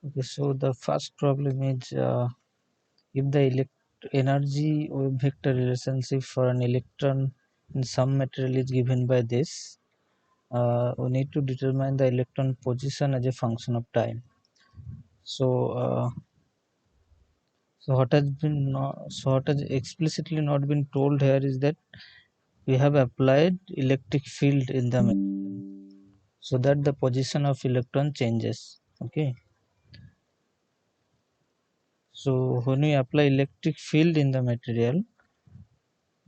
Okay, so the first problem is if the energy wave vector relationship for an electron in some material is given by this, we need to determine the electron position as a function of time. So what has explicitly not been told here is that we have applied electric field in the material so that the position of electron changes. Okay, so when we apply electric field in the material,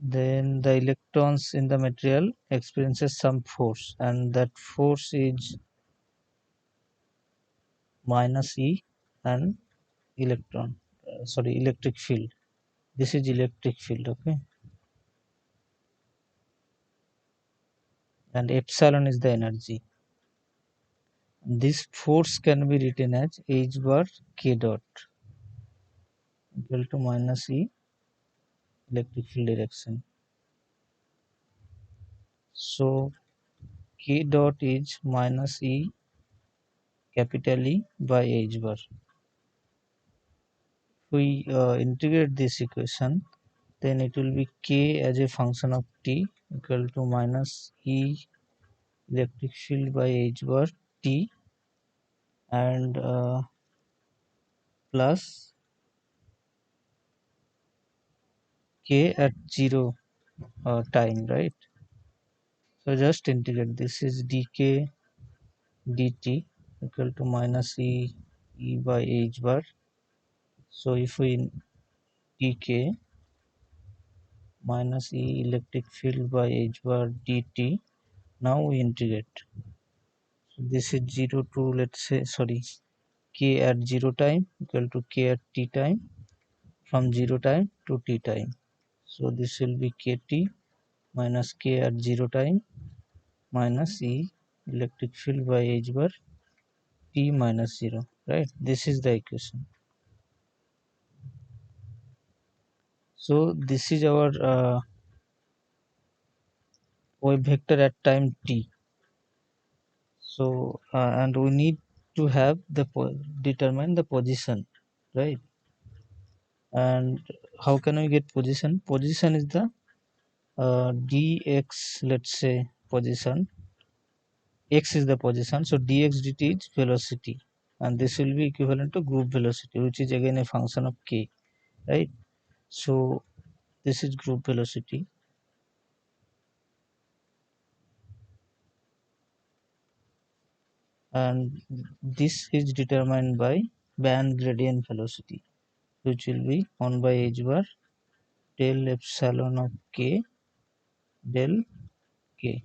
then the electrons in the material experiences some force, and that force is minus E and electric field. This is electric field. Okay, and epsilon is the energy. This force can be written as H bar K dot equal to minus E electric field direction. So K dot is minus E capital E by H bar. We integrate this equation, then it will be K as a function of T equal to minus E electric field by H bar T, and plus K at 0 time, right? So just integrate. This is dk dt equal to minus E by H bar. So if we dk minus E electric field by H bar dt, now we integrate. So this is 0 to, let's say, k at 0 time equal to k at t time, from 0 time to t time. So this will be kt minus k at 0 time minus E electric field by H bar t minus 0, right? This is the equation. So this is our wave vector at time t. So and we need to have the determine the position, right? And how can we get position? Position is the dx, let's say position, x is the position, so dx dt is velocity, and this will be equivalent to group velocity, which is again a function of k, right? So this is group velocity, and this is determined by band gradient velocity, which will be 1 by h bar del epsilon of k del k.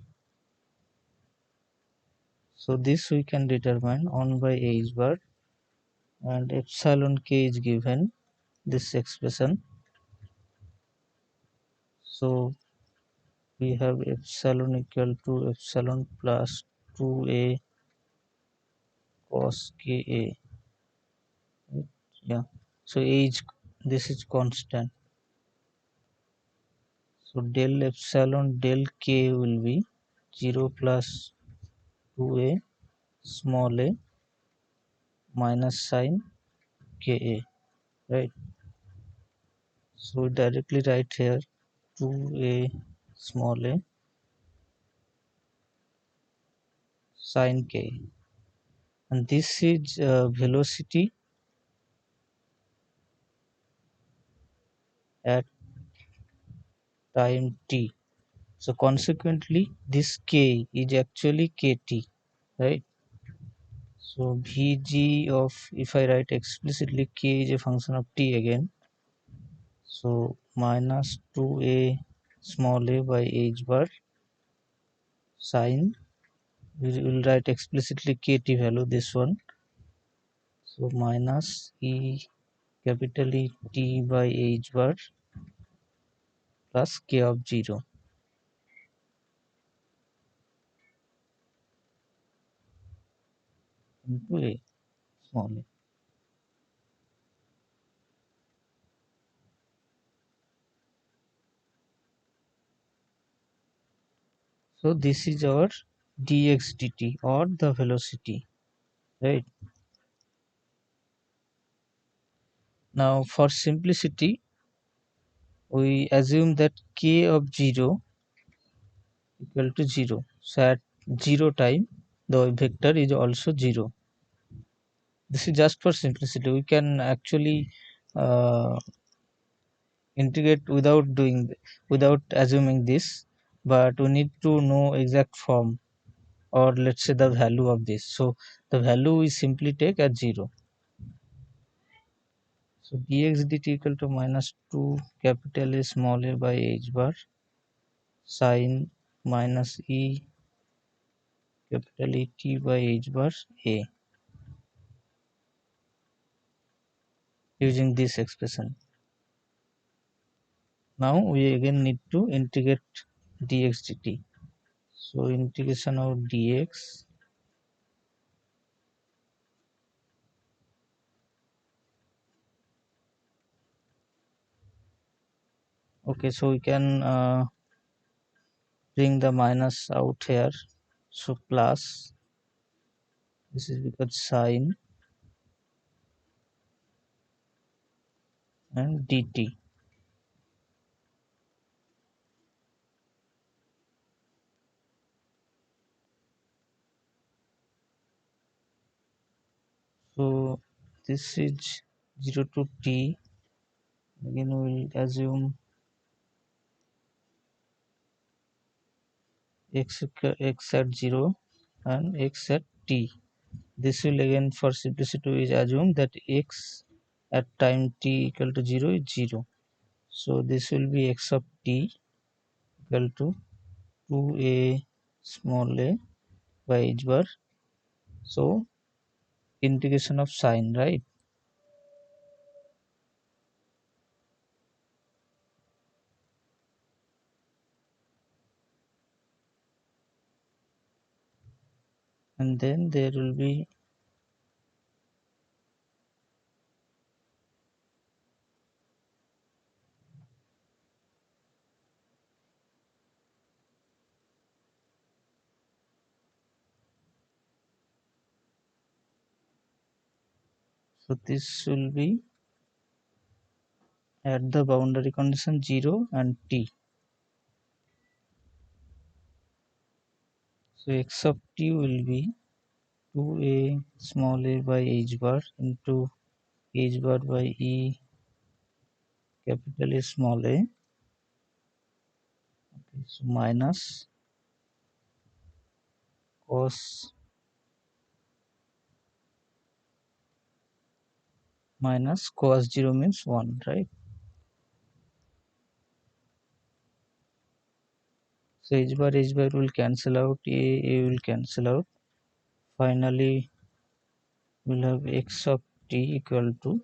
So this we can determine 1 by h bar, and epsilon k is given this expression. So we have epsilon equal to epsilon plus 2a cos ka, right? Yeah, so age, this is constant, so del epsilon del k will be 0 plus 2a small a minus sine ka, right? So we directly write here 2a small a sine k, and this is velocity at time t. So consequently this k is actually kt, right? So Vg of, if I write explicitly, k is a function of t again, so minus 2a small a by h bar sine, we will write explicitly kt value, this one, so minus e capital E t by h bar plus k of 0 into a small a. So this is our dx dt, or the velocity, right? Now for simplicity, we assume that k of 0 equal to 0. So at 0 time, the vector is also 0. This is just for simplicity. We can actually uh, integrate without assuming this, but we need to know exact form, or let's say the value of this. So the value we simply take as 0. So dx dt equal to minus 2 capital A small a by h bar sine minus e capital E t by h bar a, using this expression. Now we again need to integrate dx dt. So integration of dx, okay, so we can bring the minus out here, so plus, this is because sine and dt. So this is 0 to t. Again we will assume x at 0 and x at t. This will again for simplicity is assume that x at time t equal to 0 is 0. So this will be x of t equal to 2a small a by h bar. So integration of sine, right? And then there will be, so this will be at the boundary condition 0 and t. So x of t will be 2a small a by h bar into h bar by e capital A small a. Okay, so cos minus cos 0 means 1, right? So h bar will cancel out, a will cancel out. Finally, we'll have x of t equal to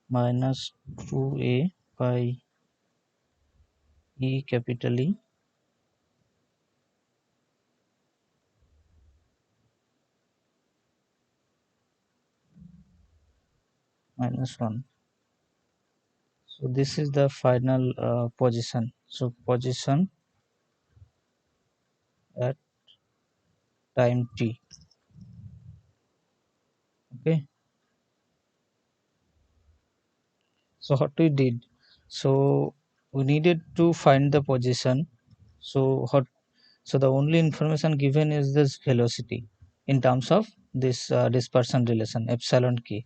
minus 2a by e capital E minus 1. So this is the final position. So position at time t. Okay. So what we did? So we needed to find the position. So the only information given is this velocity in terms of this dispersion relation epsilon k.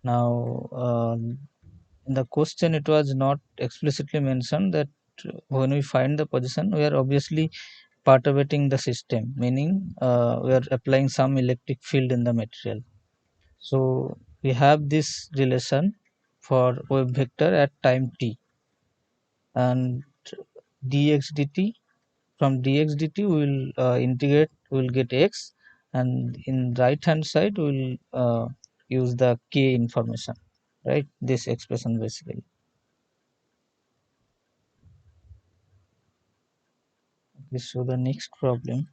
Now in the question it was not explicitly mentioned that when we find the position we are obviously perturbating the system, meaning we are applying some electric field in the material. So we have this relation for wave vector at time t, and dx dt, from dx dt we will integrate, we will get x, and in right hand side we will use the k information, right? This expression basically. Okay, so the next problem,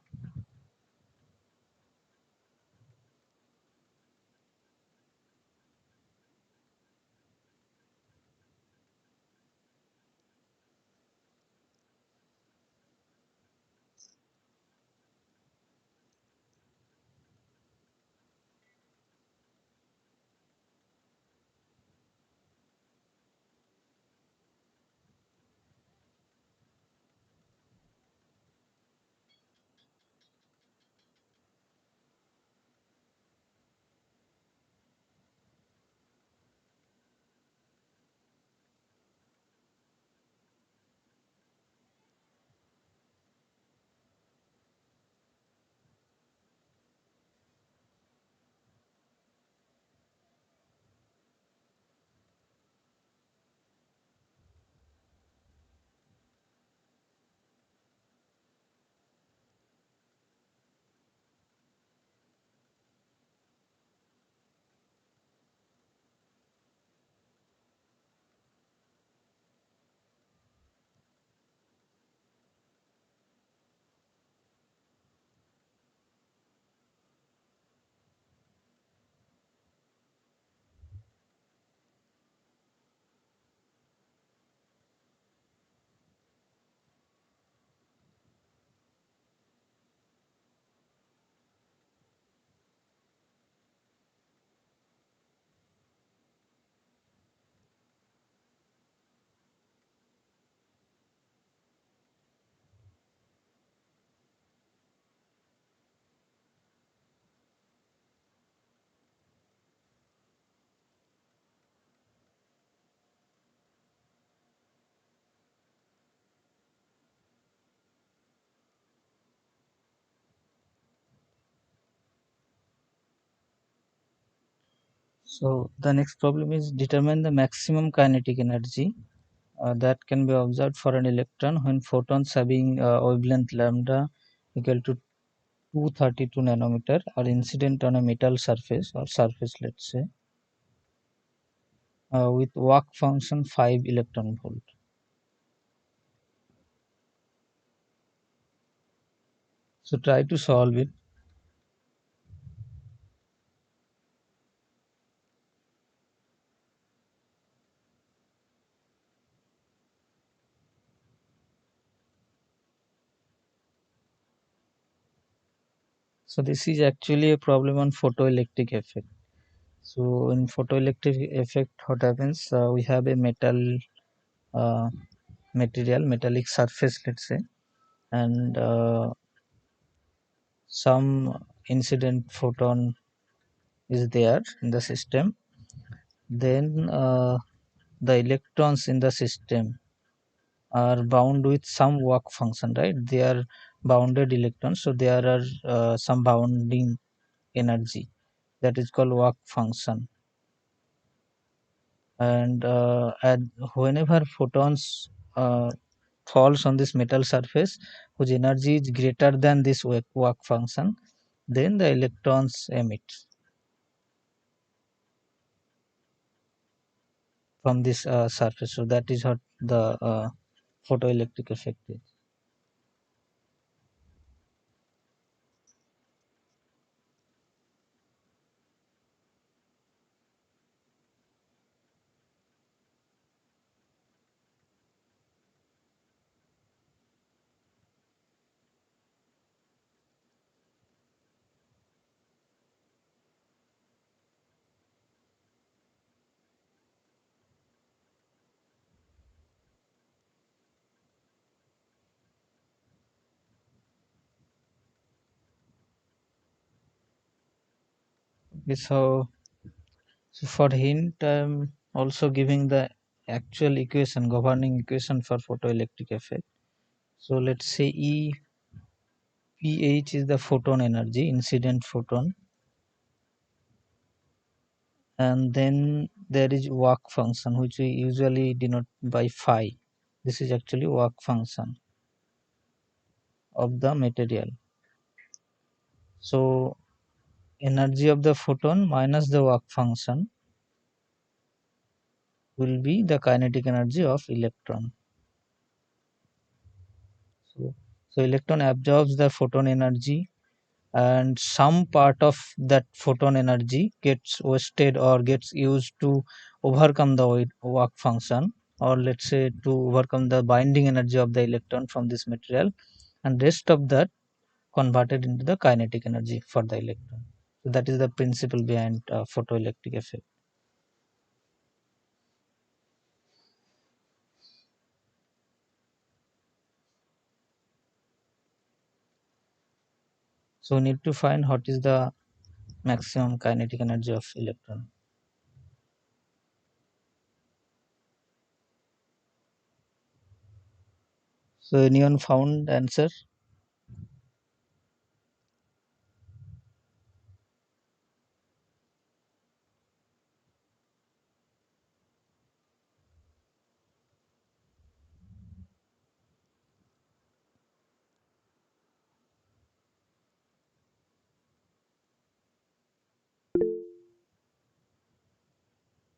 So the next problem is determine the maximum kinetic energy that can be observed for an electron when photons having wavelength lambda equal to 232 nanometer are incident on a metal surface or surface, let's say, with work function 5 electron volt. So try to solve it. So this is actually a problem on photoelectric effect. So in photoelectric effect, what happens? We have a uh, metallic surface, let's say, and some incident photon is there in the system. Then the electrons in the system are bound with some work function, right? They are bounded electrons, so there are some bounding energy that is called work function. And whenever photons falls on this metal surface whose energy is greater than this work function, then the electrons emit from this surface. So that is what the photoelectric effect is. Okay, so for hint, I'm also giving the actual equation, governing equation for photoelectric effect. So let's say EPH is the photon energy, incident photon, and then there is work function which we usually denote by phi. This is actually work function of the material. So energy of the photon minus the work function will be the kinetic energy of electron. So electron absorbs the photon energy, and some part of that photon energy gets wasted or gets used to overcome the work function, or let's say to overcome the binding energy of the electron from this material, and rest of that converted into the kinetic energy for the electron. So that is the principle behind photoelectric effect. So we need to find what is the maximum kinetic energy of electron. So anyone found answer?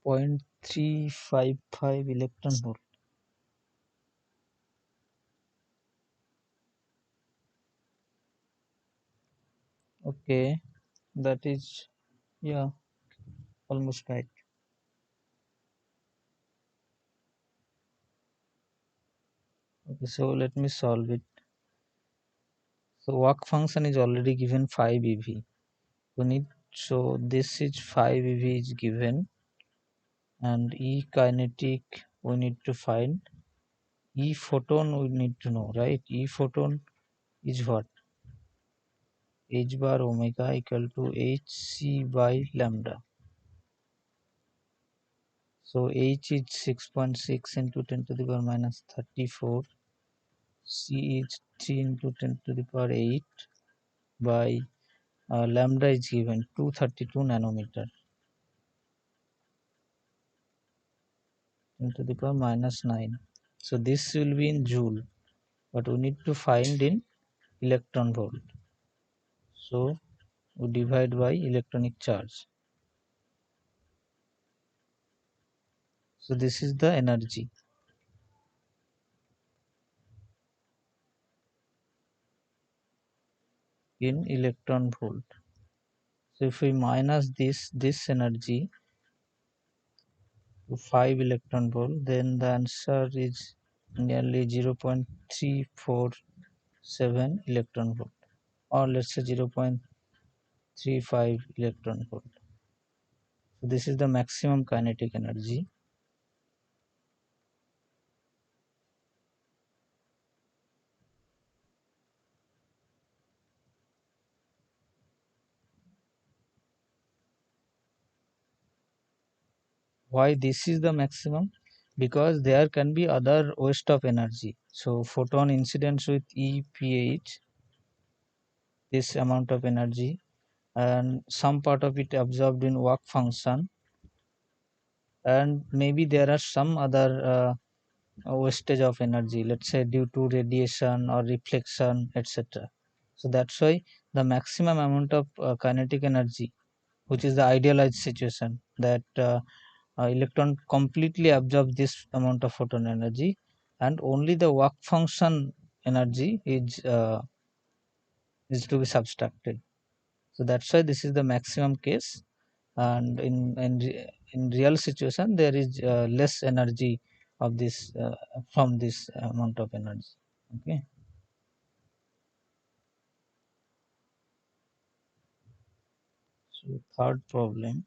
0.355 electron volt. Okay, that is, yeah, almost right. Okay, so let me solve it. So work function is already given 5 ev. We need, so this is 5 ev is given, and E kinetic we need to find. E photon we need to know, right? E photon is what? H bar omega equal to hc by lambda. So H is 6.6 into 10 to the power minus 34. C is 3 into 10 to the power 8 by lambda is given 232 nanometer. to the power minus 9. So this will be in joule, but we need to find in electron volt. So we divide by electronic charge. So this is the energy in electron volt. So if we minus this energy to 5 electron volt, then the answer is nearly 0.347 electron volt, or let's say 0.35 electron volt. So this is the maximum kinetic energy. Why this is the maximum? Because there can be other waste of energy. So photon incidence with EPH, this amount of energy, and some part of it absorbed in work function, and maybe there are some other wastage of energy, let's say due to radiation or reflection, etc. So that's why the maximum amount of kinetic energy, which is the idealized situation, that electron completely absorb this amount of photon energy, and only the work function energy is to be subtracted. So that's why this is the maximum case, and in real situation there is less energy of this from this amount of energy. Okay. So third problem.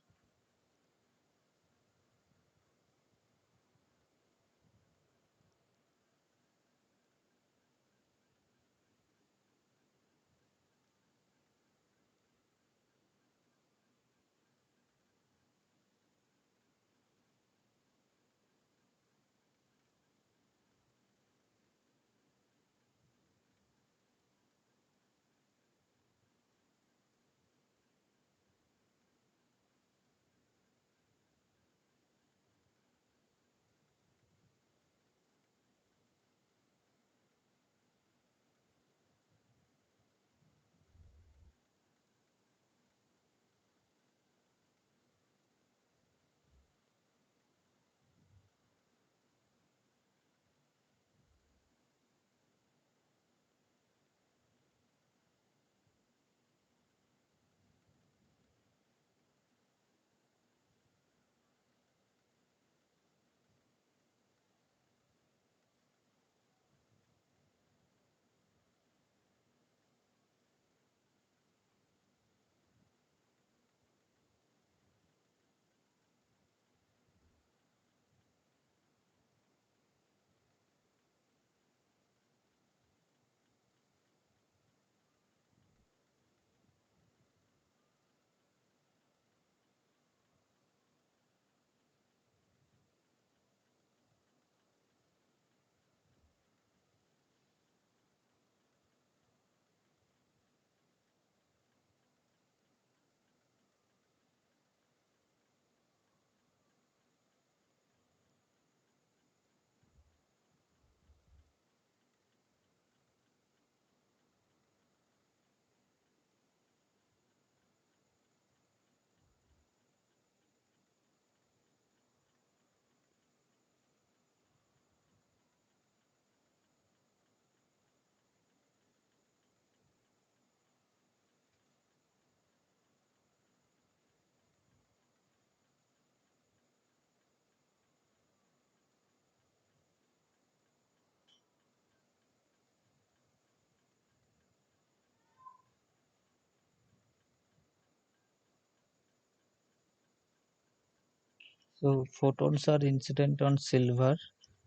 So photons are incident on silver,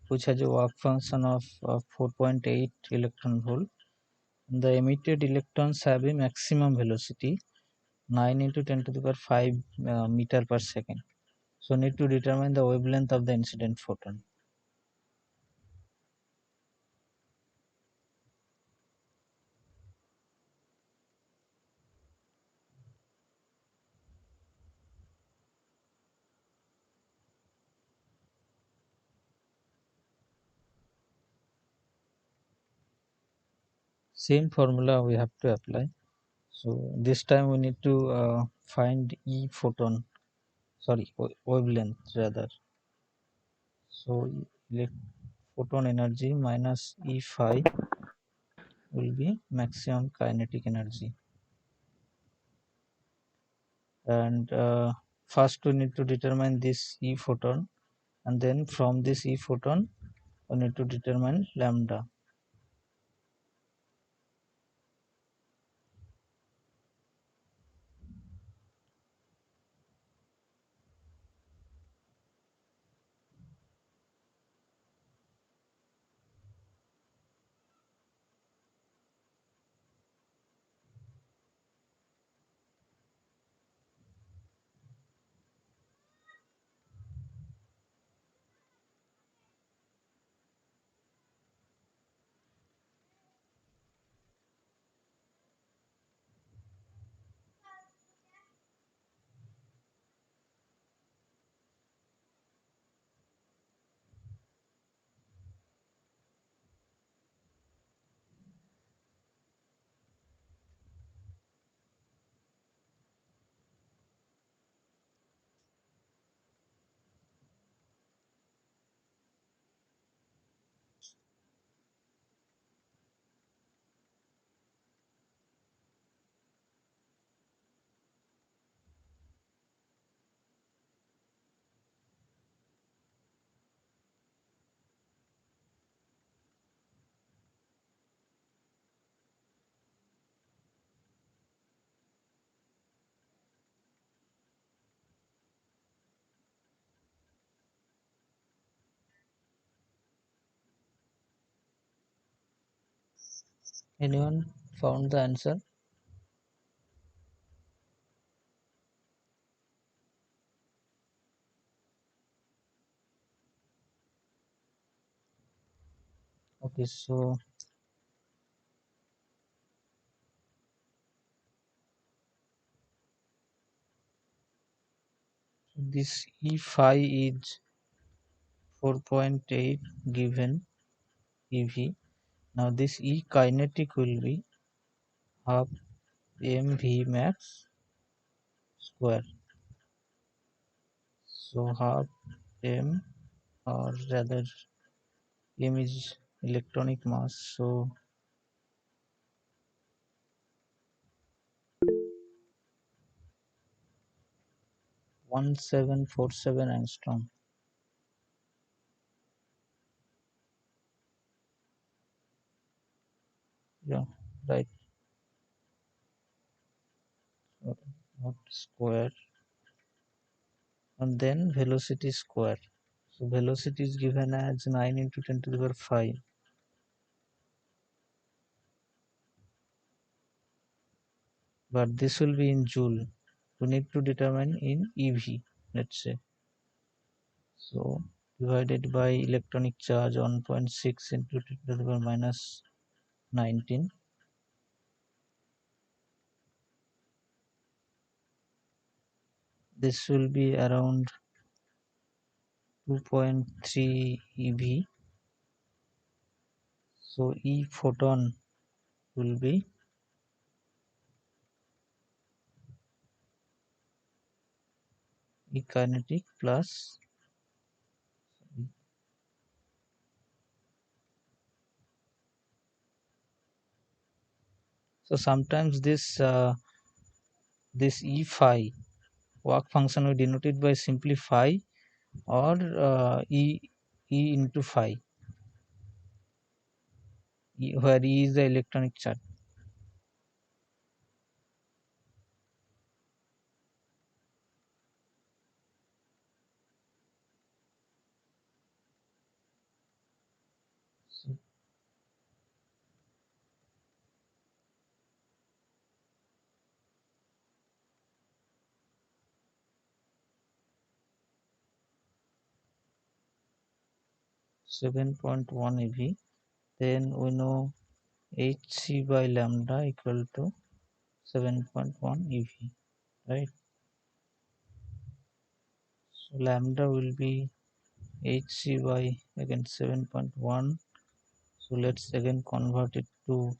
which has a work function of 4.8 electron volt. The emitted electrons have a maximum velocity 9 into 10 to the power 5 meter per second. So need to determine the wavelength of the incident photon. Same formula we have to apply. So this time we need to find E photon, sorry, wavelength rather. So photon energy minus E phi will be maximum kinetic energy. And first we need to determine this E photon, and then from this E photon we need to determine lambda. Anyone found the answer? Okay, so this E phi is 4.8 given EV. Now this E kinetic will be half mv max square. So half m, or rather m is electronic mass, so 1747 angstrom. Yeah, right. So not square, and then velocity square. So velocity is given as 9 into 10 to the power 5, but this will be in joule. We need to determine in EV, let's say. So divided by electronic charge 1.6 into 10 to the power minus 19. This will be around 2.3 EV. So E photon will be E kinetic plus. So sometimes this E phi work function we denote it by simply phi, or E into phi, where E is the electronic charge. So 7.1 eV. Then we know Hc by lambda equal to 7.1 eV, right? So lambda will be Hc by again 7.1. So let's again convert it to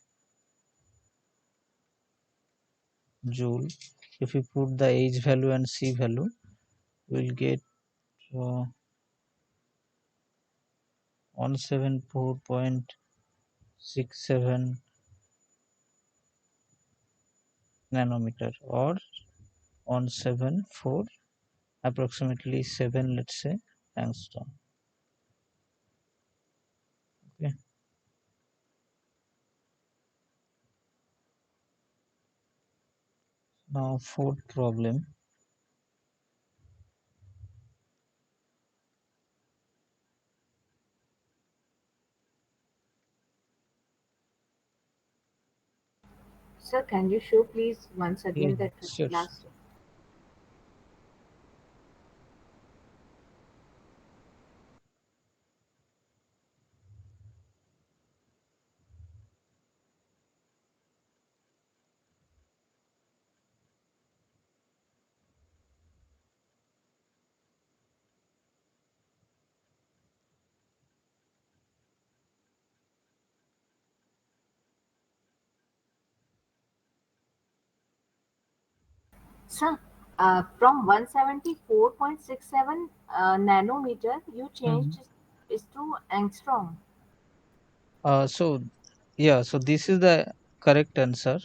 joule. If we put the H value and C value, we'll get 174.67 nanometer, or 174 approximately 7, let's say, angstrom. Okay. Now fourth problem. Sir, can you show please once Yeah, again that sure. last? Sir, from 174.67 nanometer, you Mhm. changed is to angstrom. So yeah, so this is the correct answer.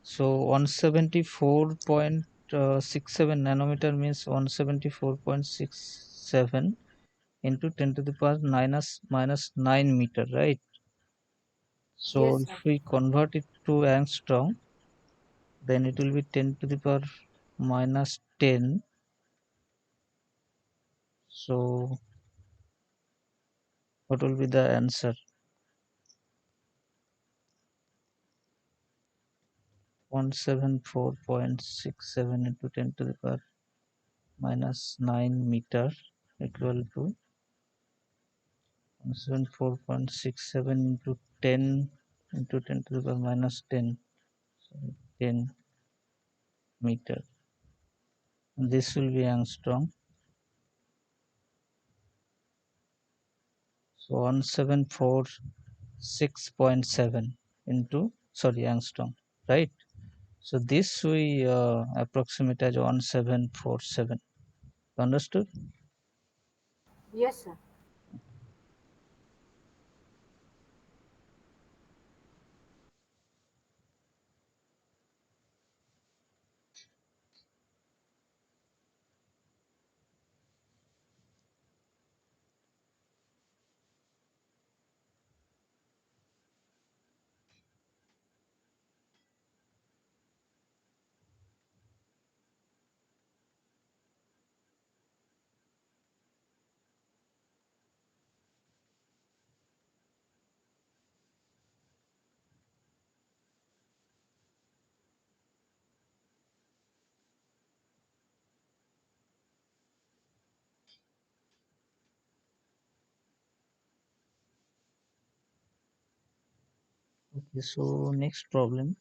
So 174.67 nanometer means 174.67 into 10 to the power minus 9 meter, right? So Yes, if sir. we convert it to angstrom, then it will be 10 to the power minus 10. So what will be the answer? 174.67 into 10 to the power minus 9 meter equal to 174.67 into 10 into 10 to the power minus 10. So 10 meter. This will be angstrom. So 1746.7 into, sorry, angstrom, right? So this we approximate as 1747. Understood? Yes, sir. Okay, so next problem.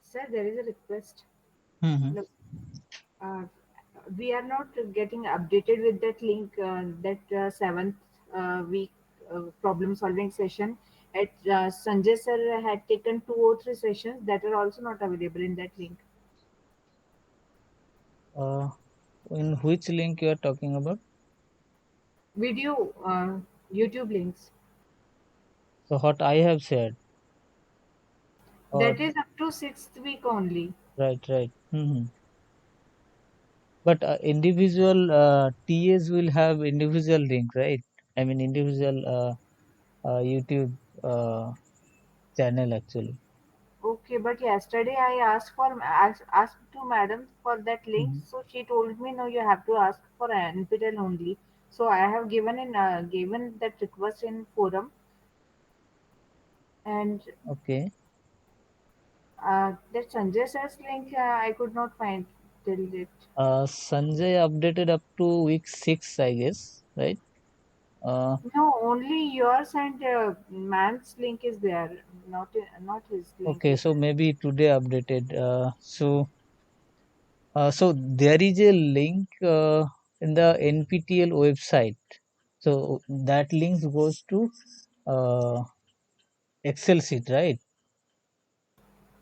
Sir, there is a request. Mhm. Look, uh, we are not getting updated with that link, that seventh week problem solving session. At Sanjay sir had taken 2 or 3 sessions that are also not available in that link. Uh, in which link you are talking about? Video, YouTube links. So what I have said, or That is up to 6th week only. right, right. But individual TAs will have individual link, right? I mean individual YouTube uh, channel actually. Okay, but yesterday I asked to madam for that link, Mhm. so she told me no, you have to ask for NPTEL only. So I have given that request in forum, and Okay. that Sanjay sir's link I could not find till it. Sanjay updated up to week 6, I guess, right? Uh, No, only yours and man's link is there, not his link okay, is so there. maybe today updated. So there is a link in the NPTEL website. So that link goes to uh, Excel sheet, right?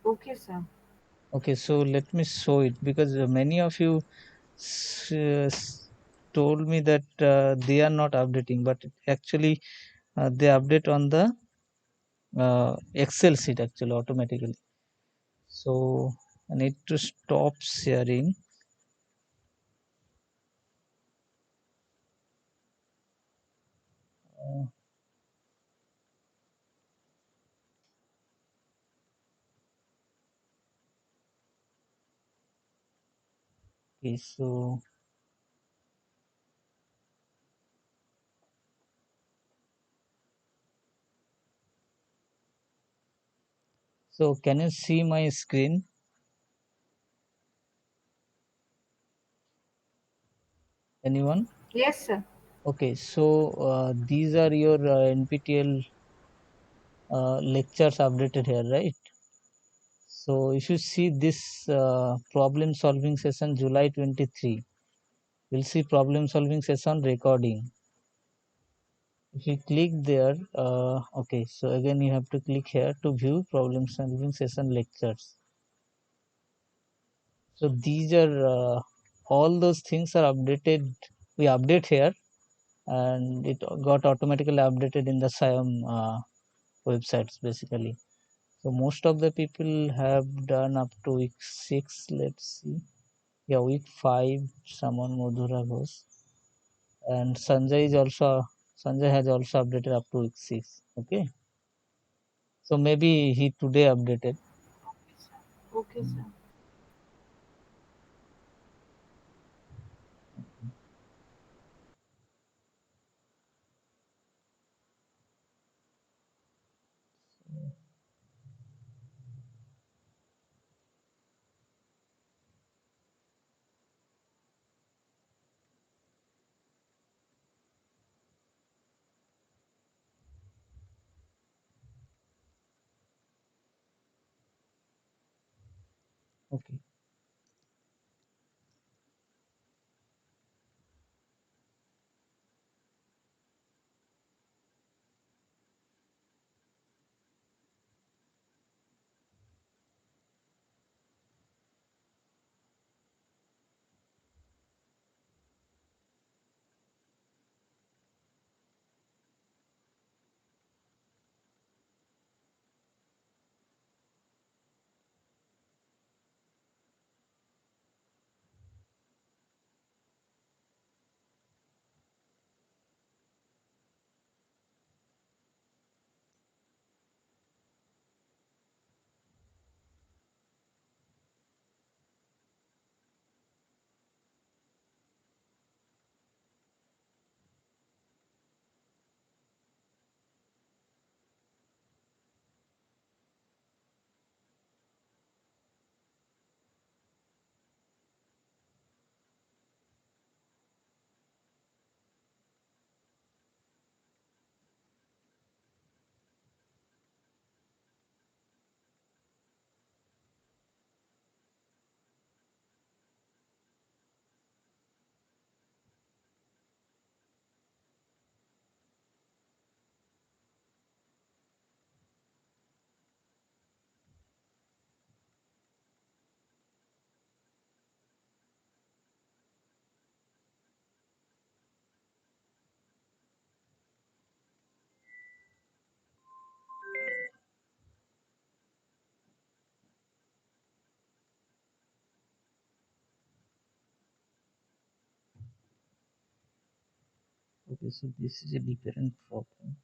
Okay, sir. Okay, so let me show it because many of you told me that they are not updating, but actually they update on the Excel sheet actually automatically. So I need to stop sharing. Uh, okay, so can you see my screen? Anyone? Yes, sir. Okay, so these are your NPTEL lectures updated here, right? So if you see this problem solving session July 23, we'll see problem solving session recording. If you click there, okay, so again you have to click here to view problem solving session lectures. So these are all those things are updated. We update here and it got automatically updated in the SIAM websites basically. So most of the people have done up to week 6. Let's see. Yeah, week 5, someone Madhura Ghosh. And Sanjay has also updated up to week 6. Okay. So maybe he today updated. Okay, sir. Okay, Mm, sir. okay. Okay, so this is a different problem.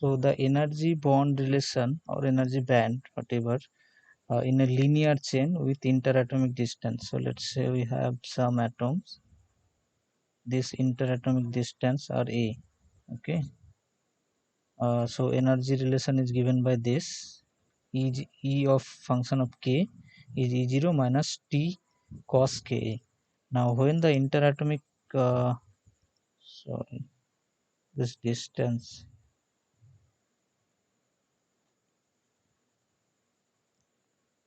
So the energy bond relation or energy band, whatever, in a linear chain with interatomic distance. So let's say we have some atoms. This interatomic distance are A. Okay. So energy relation is given by this. E of function of k is E0 minus T cos Ka. Now when the interatomic sorry, this distance,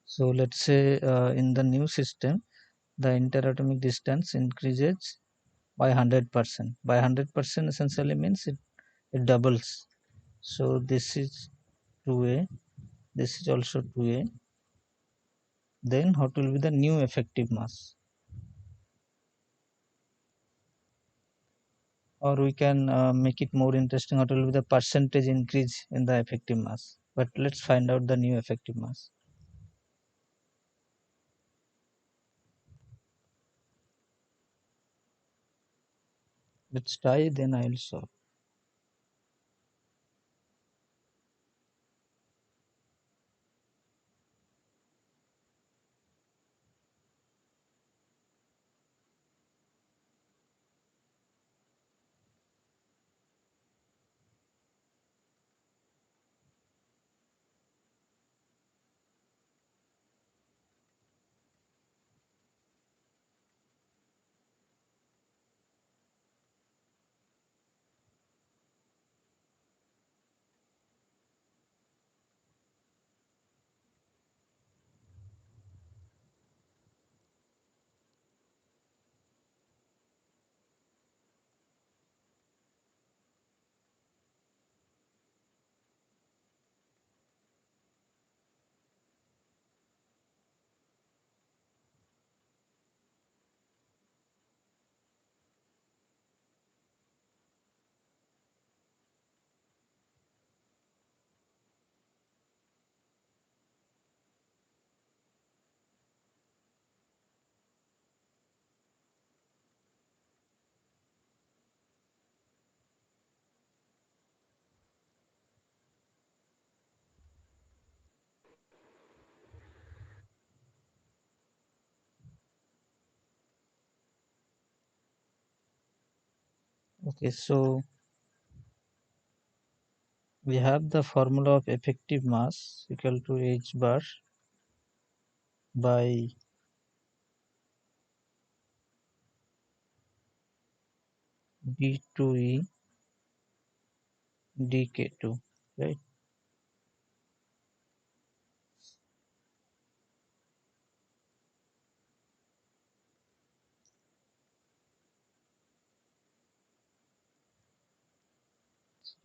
so let's say in the new system the interatomic distance increases by 100%. By 100% essentially means it doubles. So this is 2a, this is also 2a. Then what will be the new effective mass? Or we can make it more interesting, what will be the percentage increase in the effective mass? But let's find out the new effective mass. Let's try, then I will solve. Okay, so we have the formula of effective mass equal to h bar by d2e dk2, right?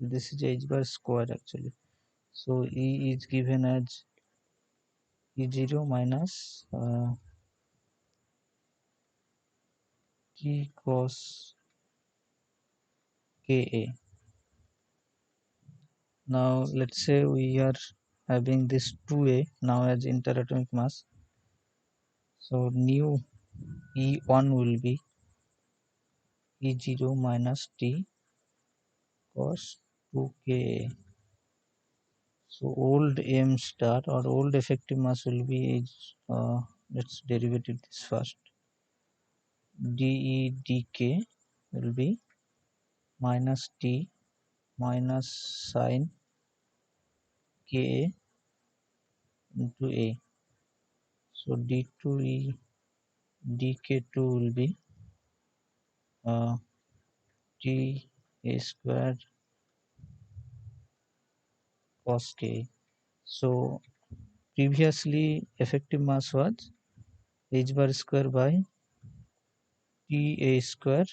This is h bar square actually. So E is given as E0 minus T cos Ka. Now let's say we are having this 2a now as interatomic mass. So new E1 will be E0 minus T cos 2Ka. So old M star or old effective mass will be let's derivative this first. dE dk will be minus T minus sine Ka into A. So d2e dk2 will be uh, t a square cos k. So previously effective mass was h bar square by t a square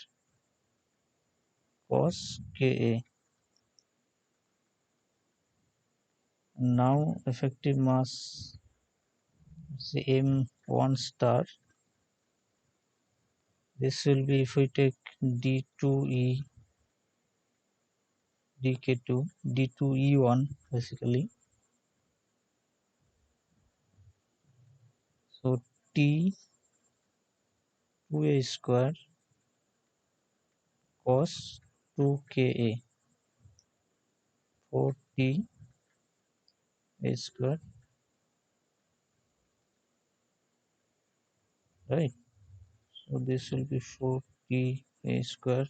cos ka. Now effective mass, say m1 star, this will be if we take d2e dk2 d2e1 basically. So t 2a square cos 2ka 4t a square, right? So this will be 4t a square.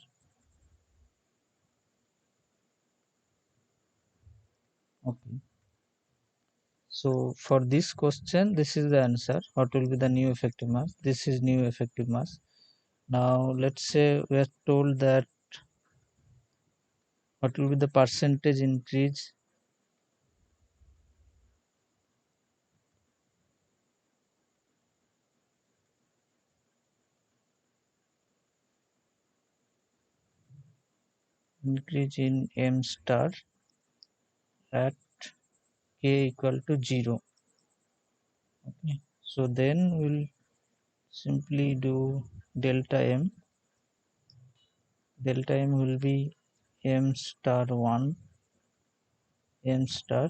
Okay. So for this question, this is the answer. What will be the new effective mass? This is new effective mass. Now let's say we are told that what will be the percentage increase in m star at k equal to 0. Okay. So then we'll simply do delta m. Delta m will be m star 1, m star,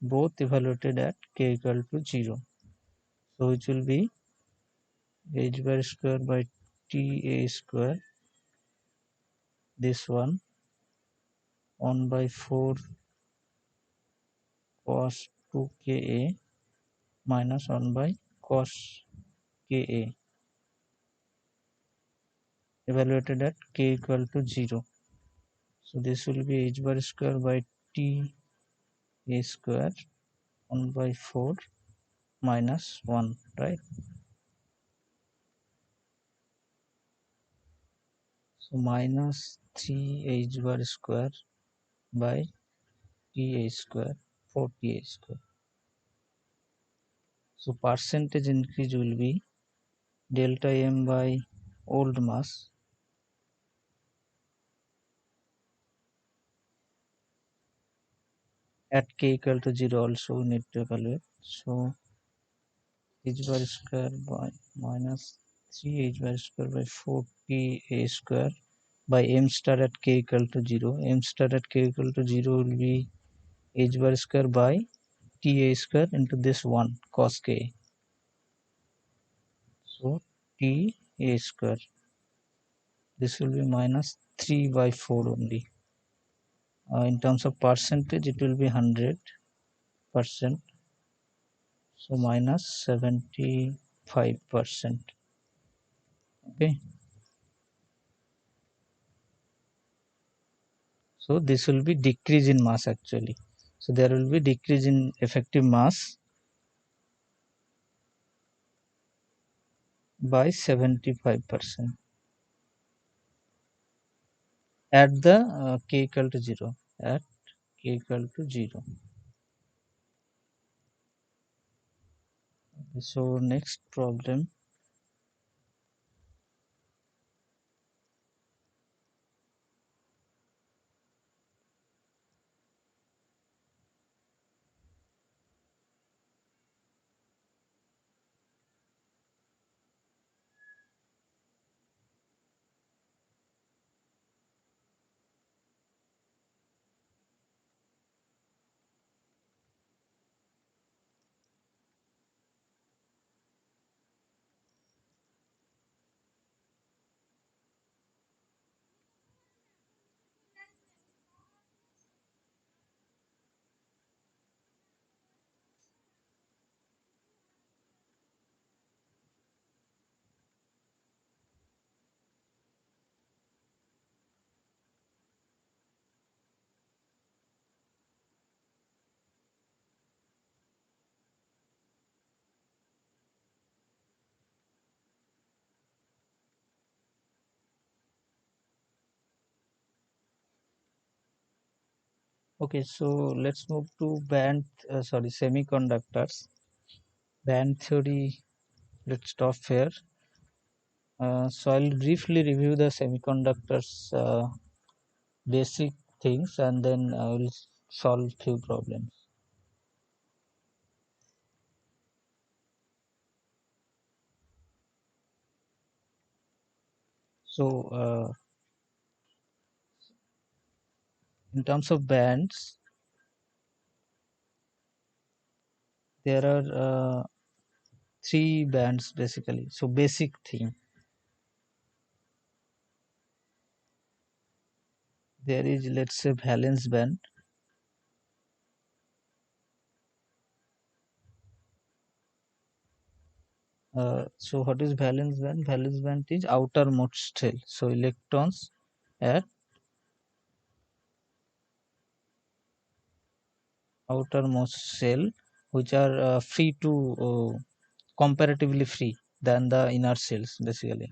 both evaluated at k equal to 0. So it will be h bar square by t a square, this one, 1 by 4 cos 2 ka minus 1 by cos ka evaluated at k equal to 0. So this will be h bar square by t a square 1 by 4 minus 1, right? So minus 3 h bar square by t a square 4t a square. So percentage increase will be delta m by old mass at k equal to 0 also we need to evaluate. So h bar square by minus 3 h bar square by 4t a square by m star at k equal to 0. M star at k equal to 0 will be h bar square by t a square into this 1 cos k. So t a square, this will be minus 3 by 4 only. In terms of percentage it will be 100%, so minus 75%. Okay, so this will be decrease in mass actually. So there will be decrease in effective mass by 75% at the k equal to 0, at k equal to 0. So next problem. Okay, so let's move to semiconductors. Band theory, let's stop here. So I'll briefly review the semiconductors basic things and then I will solve few problems. So in terms of bands, there are three bands basically. So basic thing, there is, let's say, valence band, So what is valence band? Valence band is outermost shell. So electrons at outermost shell, which are free to comparatively free than the inner cells, basically,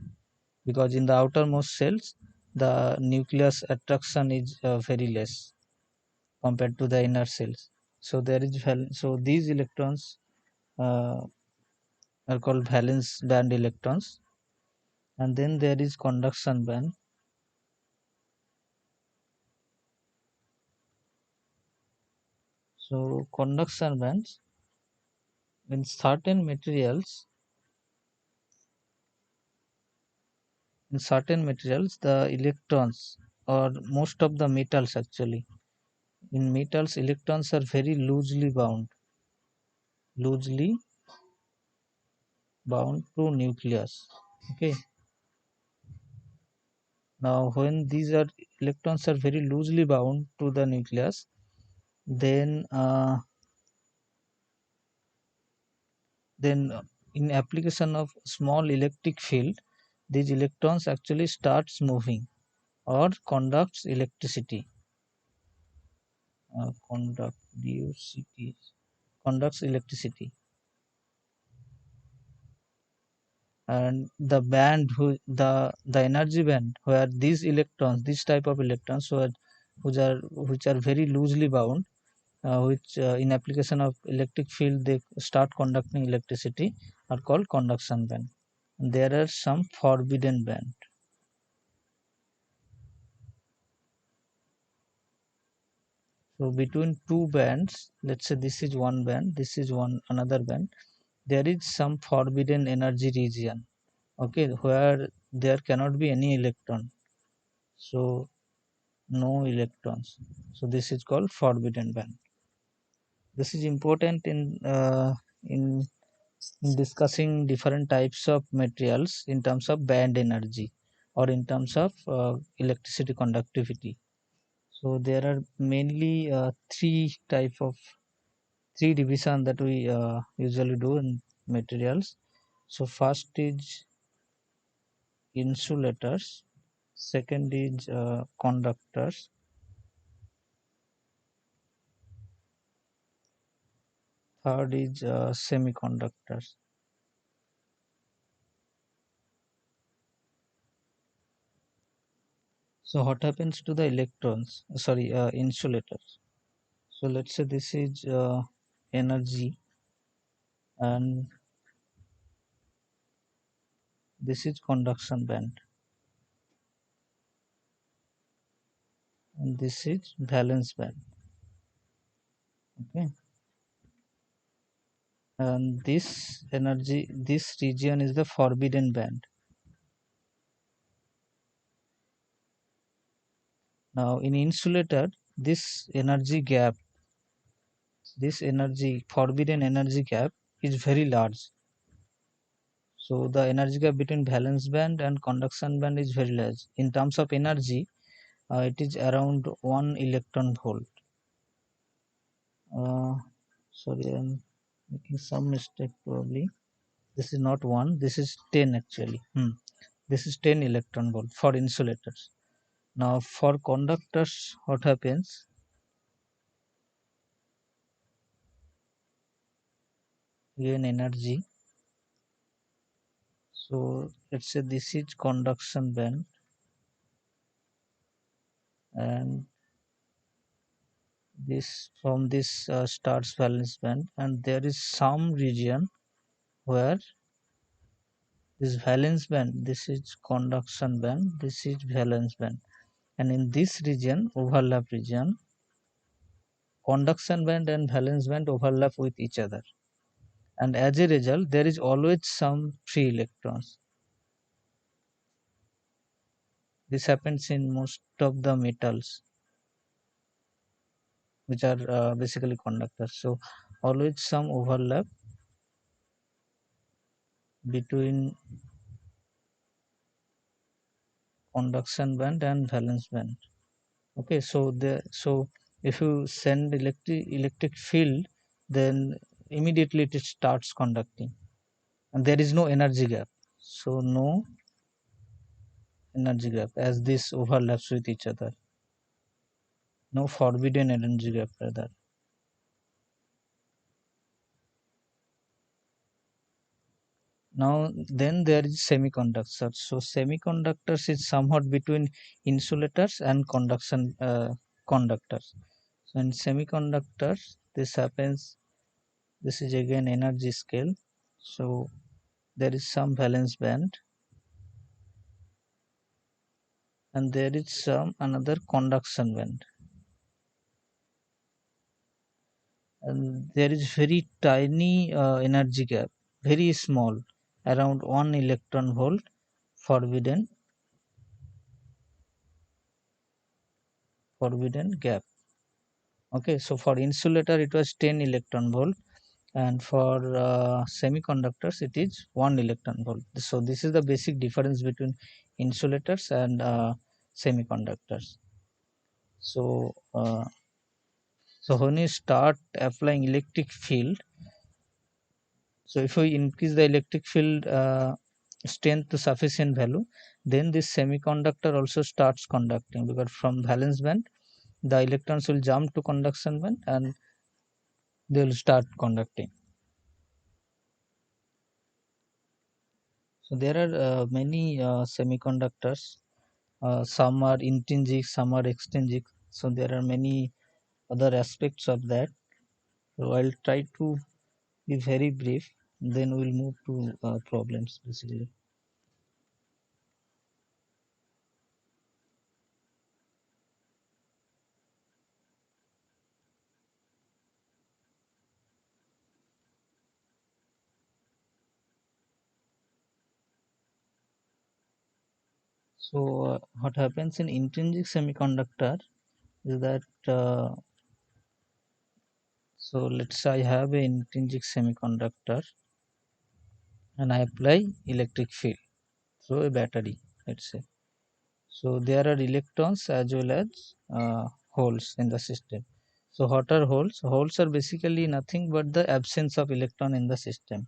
because in the outermost cells the nucleus attraction is very less compared to the inner cells. So there is so these electrons uh, are called valence band electrons. And then there is conduction band. So conduction bands, in certain materials the electrons, or most of the metals actually, in metals electrons are very loosely bound to nucleus. Okay, now when these are electrons are very loosely bound to the nucleus, then in application of small electric field, these electrons actually starts moving or conducts electricity. Conducts electricity. And the band the energy band where these electrons, this type of electrons which are very loosely bound, which in application of electric field they start conducting electricity, are called conduction band. There are some forbidden band. So between two bands, let's say this is one band, this is one another band, there is some forbidden energy region, okay, where there cannot be any electron. So no electrons. So this is called forbidden band. This is important in discussing different types of materials in terms of band energy or in terms of electricity conductivity. So there are mainly three division that we usually do in materials. So first is insulators, second is conductors, third is semiconductors. So what happens to the electrons? Sorry, insulators. So let's say this is energy, and this is conduction band, and this is valence band. Okay, and this region is the forbidden band. Now in insulator, this energy gap, this energy forbidden energy gap is very large. So the energy gap between valence band and conduction band is very large. In terms of energy, it is around 1 electron volt. Uh, Sorry, I'm making some mistake probably. This is not 1, this is 10 actually. This is 10 electron volt for insulators. Now for conductors, what happens? Gain energy. So let's say this is conduction band, and this starts valence band, and there is some region where this valence band, this is conduction band, this is valence band, and in this region, overlap region, conduction band and valence band overlap with each other, and as a result there is always some free electrons. This happens in most of the metals which are basically conductors. So always some overlap between conduction band and valence band. Okay, so if you send electric field, then immediately it starts conducting, and there is no energy gap. So no energy gap as this overlaps with each other. No forbidden energy gap rather. Now then there is semiconductors. So semiconductors is somewhat between insulators and conductors. So in semiconductors this happens, this is again energy scale. So there is some valence band and there is some another conduction band, and there is very tiny energy gap, very small, around 1 electron volt forbidden gap. Okay, so for insulator it was 10 electron volt, and for semiconductors it is 1 electron volt. So this is the basic difference between insulators and semiconductors. So so when you start applying electric field, so if we increase the electric field strength to sufficient value, then this semiconductor also starts conducting, because from valence band the electrons will jump to conduction band and they will start conducting. So there are many semiconductors. Some are intrinsic, some are extrinsic. So there are many other aspects of that. So I'll try to be very brief. Then we'll move to problems basically. So what happens in intrinsic semiconductor is that so let's say I have an intrinsic semiconductor and I apply electric field through a battery, let's say. So there are electrons as well as holes in the system. So what are holes? Holes are basically nothing but the absence of electron in the system.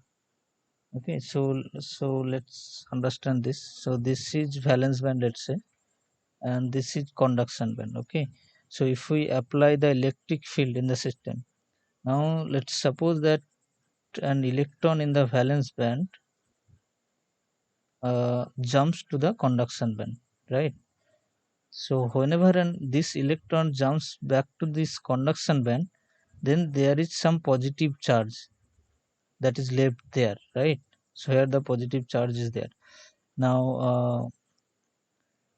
Okay, so let's understand this. So this is valence band, let's say, and this is conduction band. Okay, so if we apply the electric field in the system, now let's suppose that an electron in the valence band jumps to the conduction band, right? So whenever this electron jumps back to this conduction band, then there is some positive charge that is left there, right? So here the positive charge is there. Now,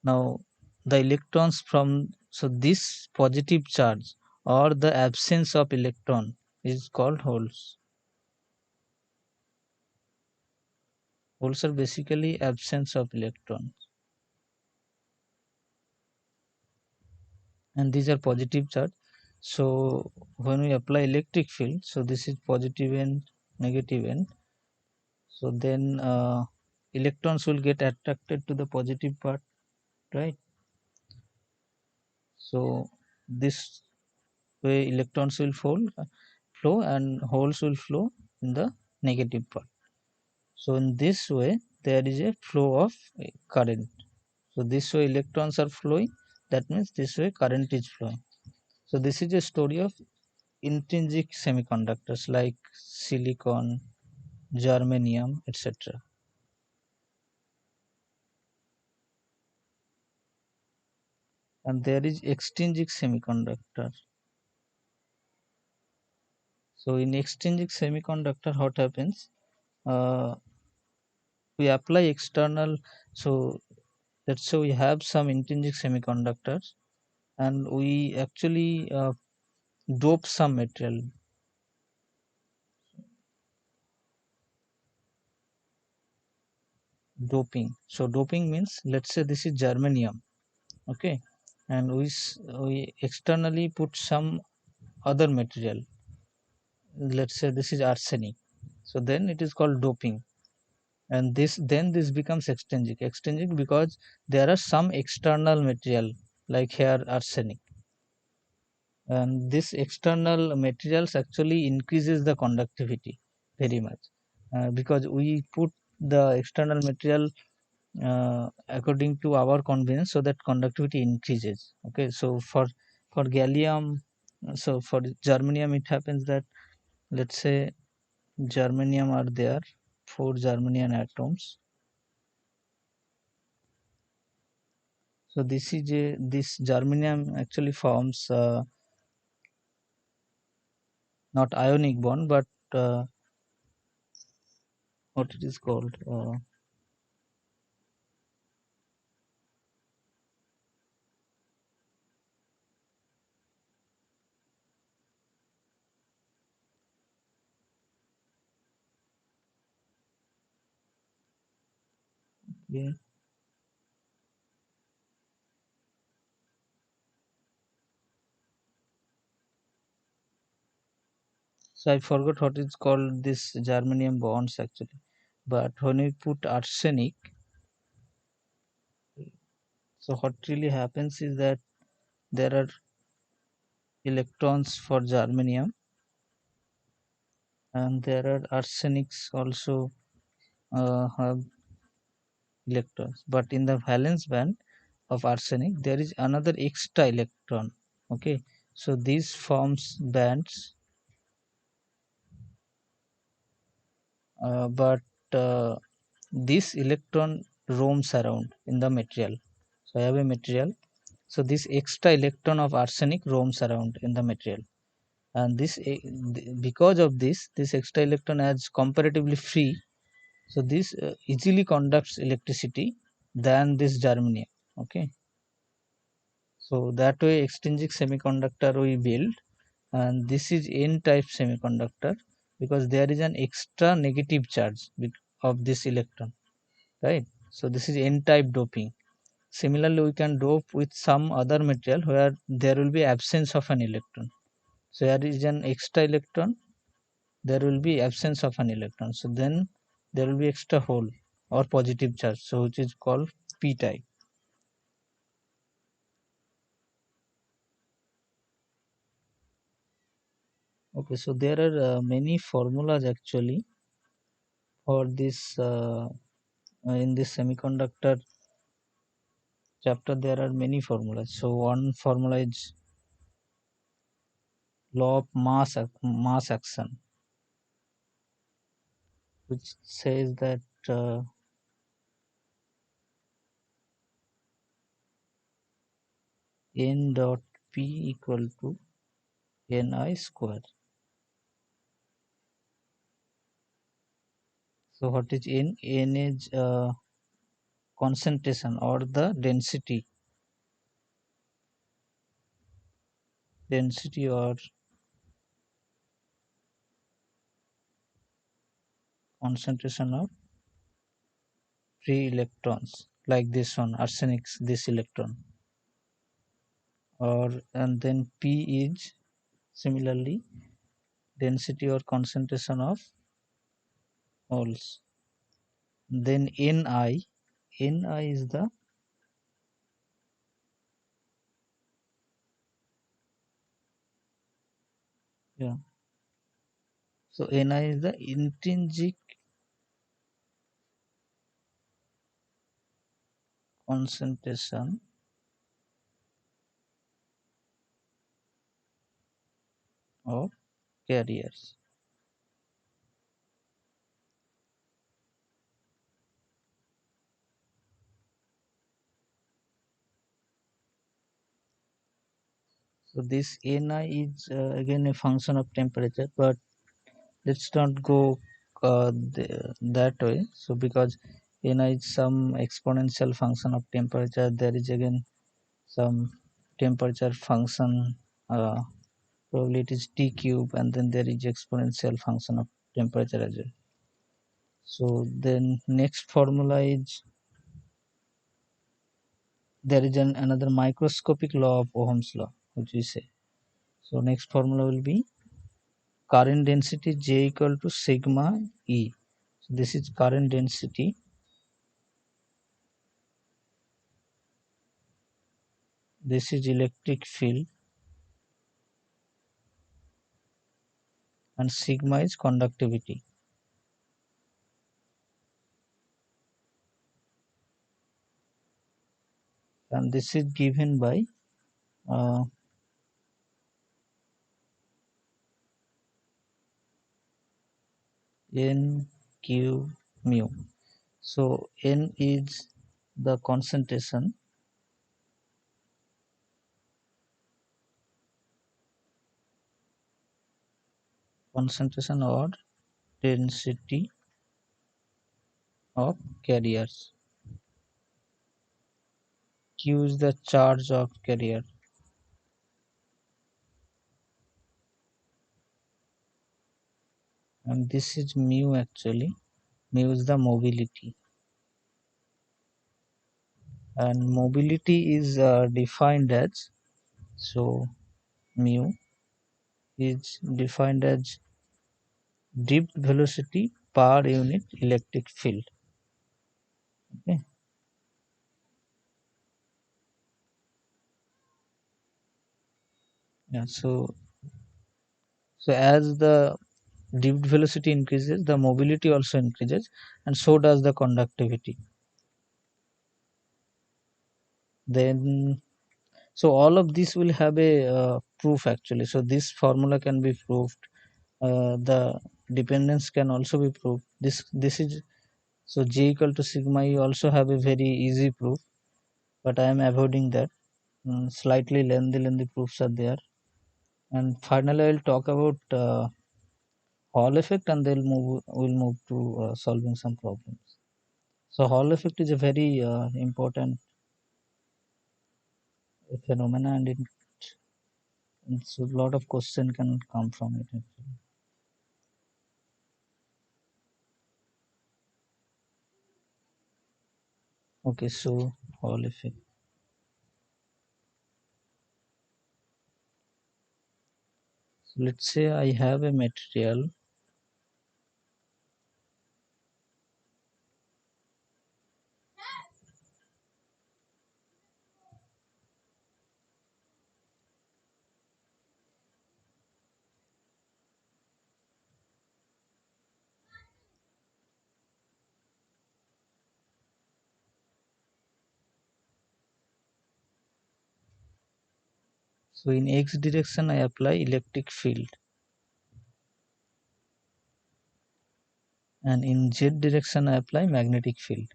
now the electrons from, so this positive charge or the absence of electron is called holes. Holes are basically absence of electrons, and these are positive charge. So when we apply electric field, so this is positive and negative end. So then electrons will get attracted to the positive part, right? So this way electrons will flow and holes will flow in the negative part. So in this way there is a flow of current. So this way electrons are flowing, that means this way current is flowing. So this is a story of intrinsic semiconductors like silicon, germanium, etc. And there is extrinsic semiconductor. So in extrinsic semiconductor, what happens? Uh, we apply external. So let's say we have some intrinsic semiconductors, and we actually dope some material. Doping. So doping means, let's say this is germanium, okay, and we externally put some other material. Let's say this is arsenic. So then it is called doping, and this becomes extrinsic because there are some external material like here arsenic, and this external materials actually increases the conductivity very much. because we put the external material according to our convenience so that conductivity increases. Okay, so for gallium, so for germanium it happens that, let's say germanium are there, 4 germanium atoms. So this germanium actually forms not ionic bond, but what it is called, yeah. So I forgot what is called this germanium bonds actually. But when we put arsenic, so what really happens is that there are electrons for germanium and there are arsenics also have electrons. But in the valence band of arsenic, there is another extra electron. Okay, so these forms bands, but uh, this electron roams around in the material. So I have a material. So this extra electron of arsenic roams around in the material, and because of this extra electron is comparatively free. So this easily conducts electricity than this germanium. Okay, so that way extrinsic semiconductor we build, and this is n-type semiconductor because there is an extra negative charge of this electron, right? So this is n-type doping. Similarly, we can dope with some other material where there will be absence of an electron. So there is an extra electron, there will be absence of an electron. So then there will be extra hole or positive charge, so which is called p-type. Okay, so there are many formulas actually for this in this semiconductor chapter. There are many formulas. So one formula is law of mass action, which says that n dot p equal to ni square. So what is n? N is concentration or the density or concentration of free electrons, like this one, arsenic, this electron. Or and then p is similarly density or concentration of moles. Then ni is the, yeah, so ni is the intrinsic concentration of carriers. So this ni is again a function of temperature, but let's not go that way. So because ni is some exponential function of temperature, there is again some temperature function, probably it is t cube, and then there is exponential function of temperature as well. So then next formula is, there is another microscopic law of Ohm's law, which we say. So next formula will be current density J equal to sigma E. So this is current density. This is electric field, and sigma is conductivity. and this is given by uh, n q mu. So n is the concentration or density of carriers. Q is the charge of carrier, and this is mu actually. Mu is the mobility, and mobility is defined as, so mu is defined as drift velocity per unit electric field. Okay. Yeah. So as the drift velocity increases, the mobility also increases, and so does the conductivity. Then, so all of this will have a proof actually. So this formula can be proved. The dependence can also be proved. This is, so J equal to sigma E also have a very easy proof, but I am avoiding that. Slightly lengthy proofs are there. And finally, I'll talk about Hall effect, and we'll move to solving some problems. So Hall effect is a very important phenomena, and it's a lot of question can come from it. Actually. Okay, so Hall effect. So let's say I have a material. So in x direction, I apply electric field, and in z direction, I apply magnetic field.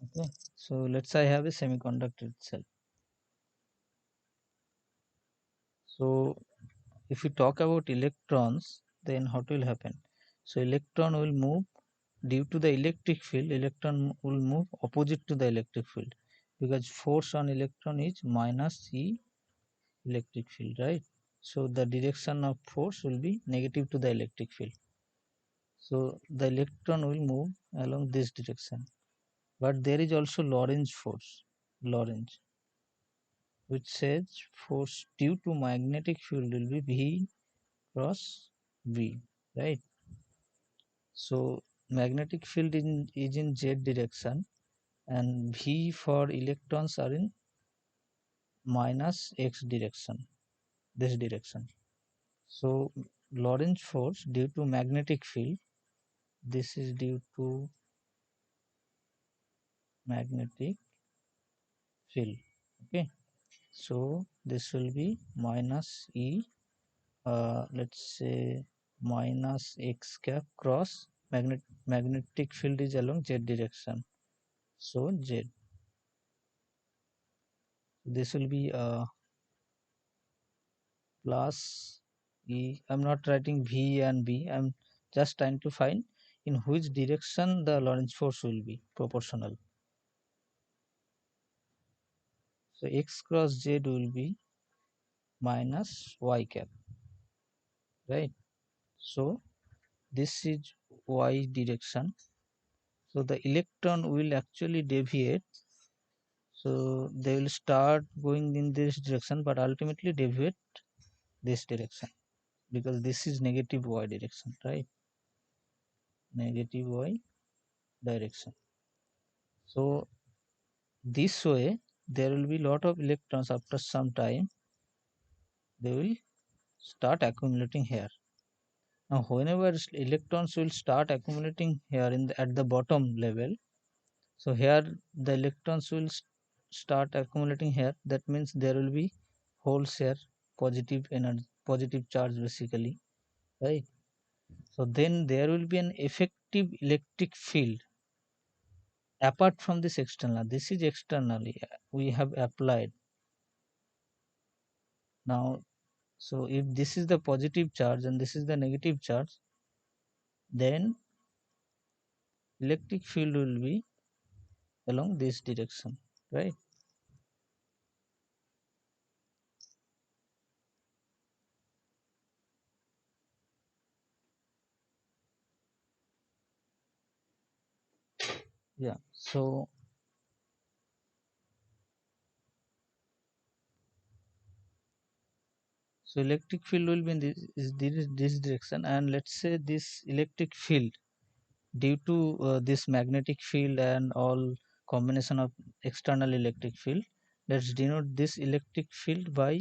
Okay, so let's say I have a semiconductor itself. So if we talk about electrons, then what will happen? So electron will move due to the electric field. Electron will move opposite to the electric field, because force on electron is minus E electric field, right? So the direction of force will be negative to the electric field. So the electron will move along this direction. But there is also Lorentz force, Lorentz, which says force due to magnetic field will be V cross V, right? So magnetic field is in Z direction, and V for electrons are in minus X direction, this direction. So Lorentz force due to magnetic field, this is due to magnetic field. Okay, so this will be minus E, let's say minus X cap cross magnetic field is along Z direction. So Z, this will be plus E. I'm not writing V and B. I'm just trying to find in which direction the Lorentz force will be proportional. So X cross Z will be minus Y cap, right? So this is Y direction. So the electron will actually deviate. So they will start going in this direction, but ultimately deviate this direction, because this is negative Y direction, right? Negative Y direction. So this way, there will be lot of electrons. After some time, they will start accumulating here. Now whenever electrons will start accumulating here at the bottom level, so here the electrons will start accumulating here, that means there will be holes here, positive energy, positive charge basically, right? So then there will be an effective electric field apart from this external. This is externally we have applied now. So if this is the positive charge and this is the negative charge, then electric field will be along this direction, right? Yeah. So electric field will be in this direction, and let's say this electric field, due to this magnetic field and all combination of external electric field, let's denote this electric field by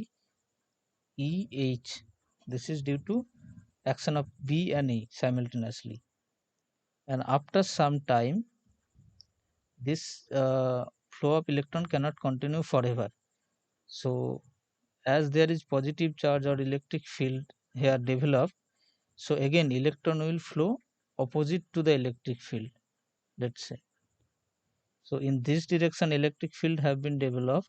EH. This is due to action of B and E simultaneously, and after some time this flow of electron cannot continue forever. So as there is positive charge or electric field here developed, so again electron will flow opposite to the electric field, let's say. So in this direction electric field has been developed.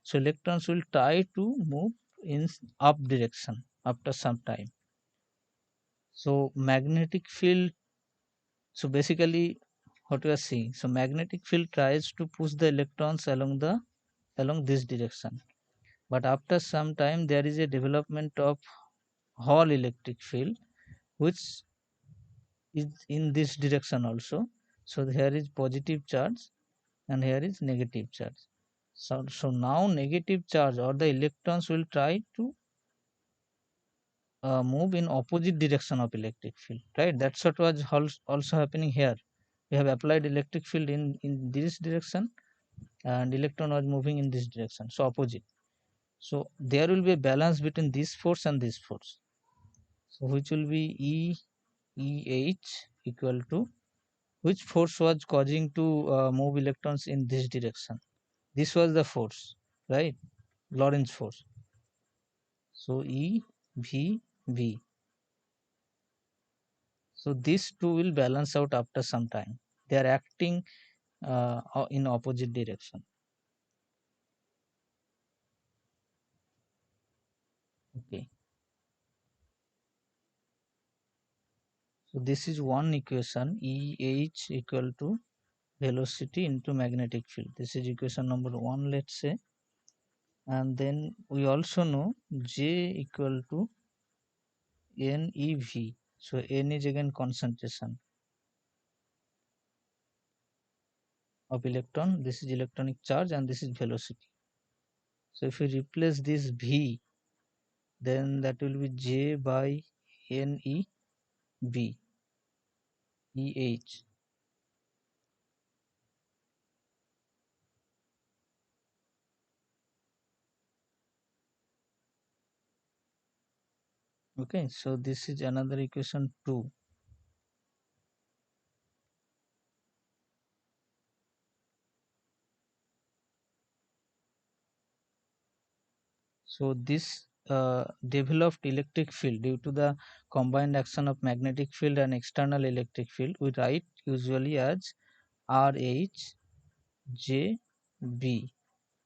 So electrons will try to move in up direction after some time. So magnetic field, so basically what we are seeing, so magnetic field tries to push the electrons along this direction. But after some time there is a development of Hall electric field which is in this direction also. So here is positive charge and here is negative charge. So now negative charge or the electrons will try to move in opposite direction of electric field, right? That's what was also happening here. We have applied electric field in this direction and electron was moving in this direction, so opposite. So there will be a balance between this force and this force. So which will be EH equal to which force was causing to move electrons in this direction. This was the force, right? Lorentz force. So E V V. So these two will balance out after some time. They are acting in opposite direction. Okay. So this is one equation, EH equal to velocity into magnetic field. This is equation number 1, let's say. And then we also know J equal to NeV. So N is again concentration of electron. This is electronic charge and this is velocity. So if we replace this V, then that will be J by NeV, EH. Okay, so this is another equation 2. So this developed electric field due to the combined action of magnetic field and external electric field, we write usually as RH JB.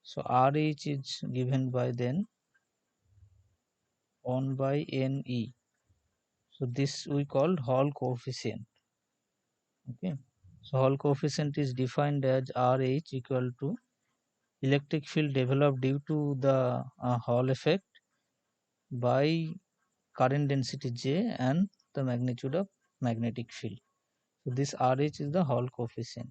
So RH is given by then 1 by NE. So this we call Hall coefficient. Okay. So Hall coefficient is defined as RH equal to electric field developed due to the Hall effect by current density J and the magnitude of magnetic field. So this RH is the Hall coefficient.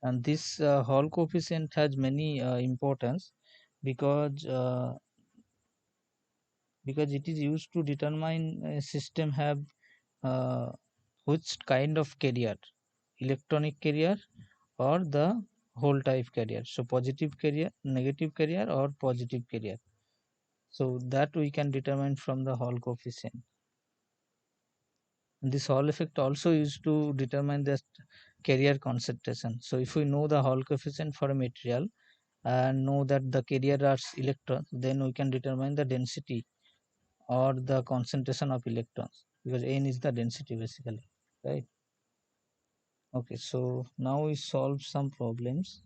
And this Hall coefficient has many importance because it is used to determine a system have uh, which kind of carrier, electronic carrier or the whole type carrier. So positive carrier, negative carrier or positive carrier. So that we can determine from the Hall coefficient. And this Hall effect also used to determine the carrier concentration. So if we know the Hall coefficient for a material and know that the carrier are electrons, then we can determine the density or the concentration of electrons, because n is the density basically, right? Okay, so now we solve some problems.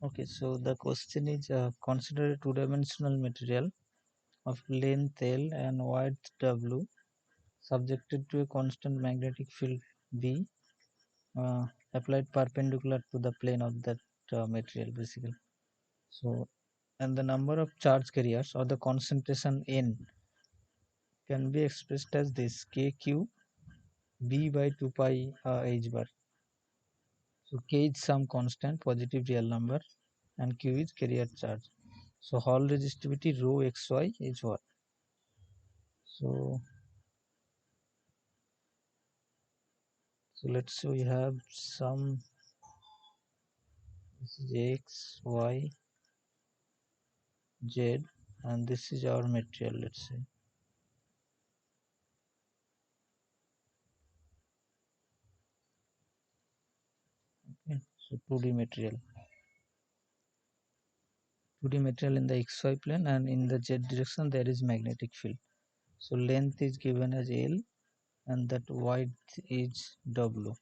Okay, so the question is consider a two-dimensional material of length L and width W subjected to a constant magnetic field B uh, applied perpendicular to the plane of that material basically. So, and the number of charge carriers or the concentration N can be expressed as this kq b by 2 pi h bar. So k is some constant positive real number and q is carrier charge. So Hall resistivity rho xy is what? So let's say we have some, this is x, y, z, and this is our material, let's say. Okay, so 2D material. 2D material in the xy plane, and in the z direction there is magnetic field. So length is given as L and that width is W.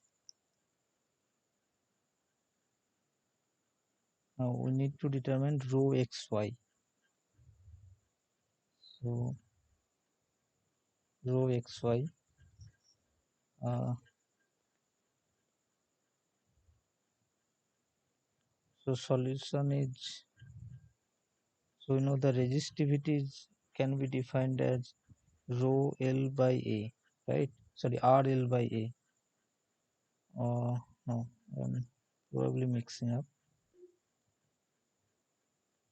Now we need to determine rho xy. So rho xy, uh, so solution is, so we know the resistivity can be defined as rho L by A, right? Sorry, R L by A. No, I'm probably mixing up.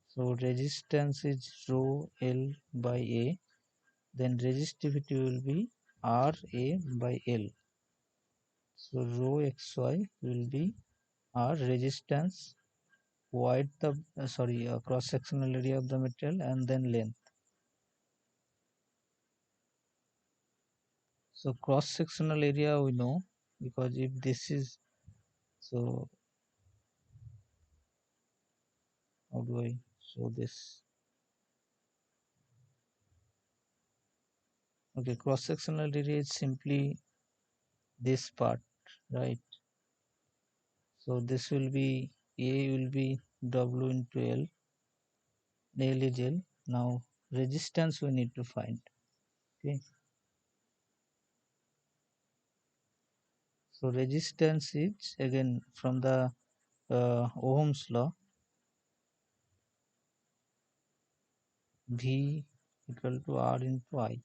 So resistance is rho L by A, then resistivity will be R A by L. So rho xy will be R resistance, width of cross sectional area of the material, and then length. So cross sectional area we know, because if this is, so how do I show this? Okay, cross sectional area is simply this part, right? So this will be A will be W into L. L is L. Now resistance we need to find. Okay. So resistance is again from the Ohm's law, V equal to R into I.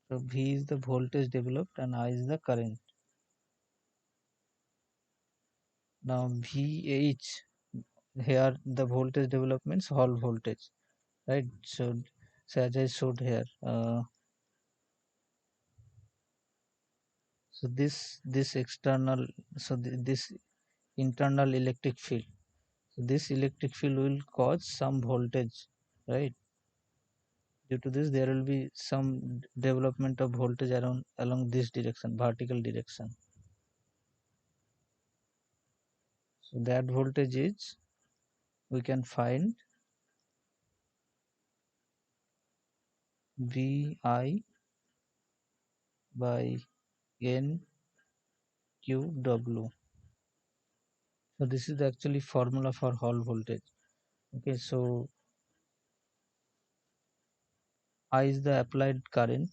So V is the voltage developed and I is the current. Now VH, here the voltage development Hall voltage, right? So as I showed here, so this external, so this internal electric field. So this electric field will cause some voltage, right? Due to this, there will be some development of voltage around along this direction, vertical direction. So that voltage is, we can find Vi by NQW. So this is actually formula for Hall voltage. Okay, so I is the applied current,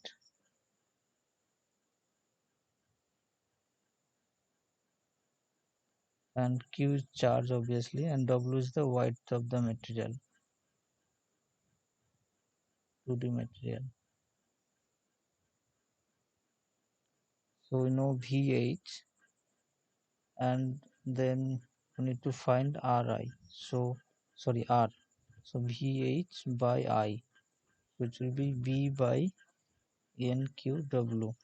and Q is charge obviously, and W is the width of the material, 2D material. So we know VH, and then we need to find Ri. So sorry, R. So VH by I, which will be V by NQW.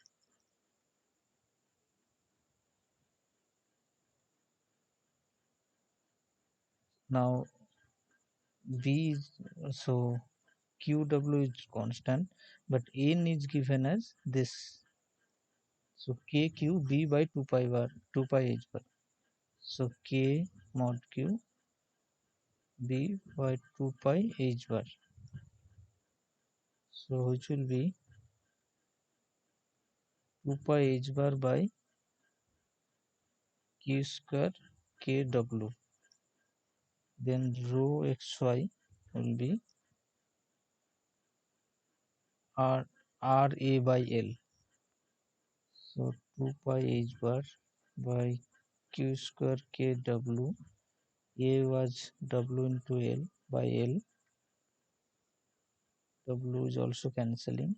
Now V is, so QW is constant, but N is given as this. So KQ by 2 pi bar, 2 pi h bar. So K mod Q B by 2 pi h bar. So which will be 2 pi h bar by q square kw. Then rho xy will be r ra by l. So 2 pi h bar by q square kw. A was w into l by l. W is also cancelling.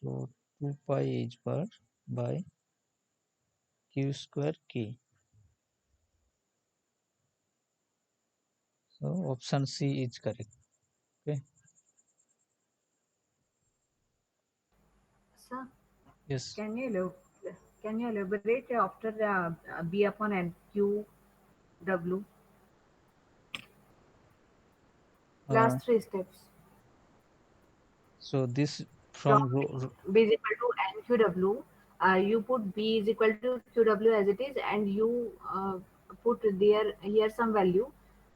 So 2 pi h bar by q square k. So option C is correct. Okay. Sir, Yes. can you can you elaborate after B upon N Q W? Uh, Last three steps. so this From from B is equal to NQW, you put B is equal to QW as it is, and you put there here some value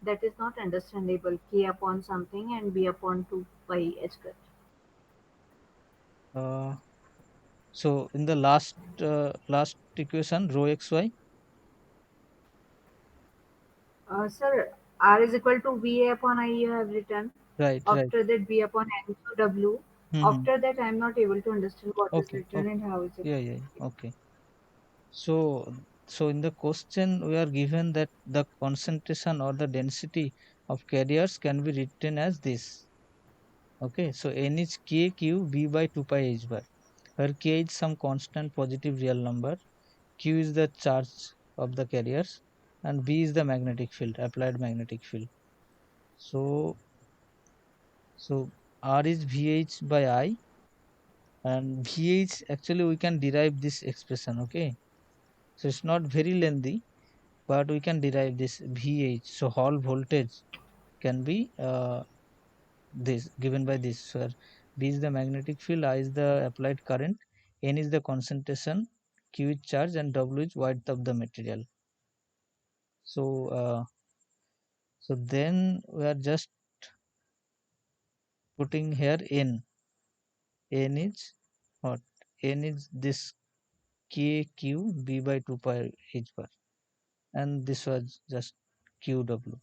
that is not understandable. K upon something and B upon 2 pi h cut. uh, so in the last equation rho xy. Sir, R is equal to VA upon I you have written. Right, right. After that B upon NQW. Mm-hmm. After that I am not able to understand what is Okay, written okay. and how is it. Yeah, yeah, yeah. Okay. So in the question we are given that the concentration or the density of carriers can be written as this. Okay, so n is k q b by 2 pi h bar, where k is some constant positive real number, q is the charge of the carriers, and b is the magnetic field, applied magnetic field. So so r is vh by I, and vh actually we can derive this expression. Okay, so it's not very lengthy, but we can derive this vh. So hall voltage can be this given by this, where b is the magnetic field, I is the applied current, n is the concentration, q is charge, and w is width of the material. So then we are just putting here n is what, n is this k q b by 2 pi h bar, and this was just qw.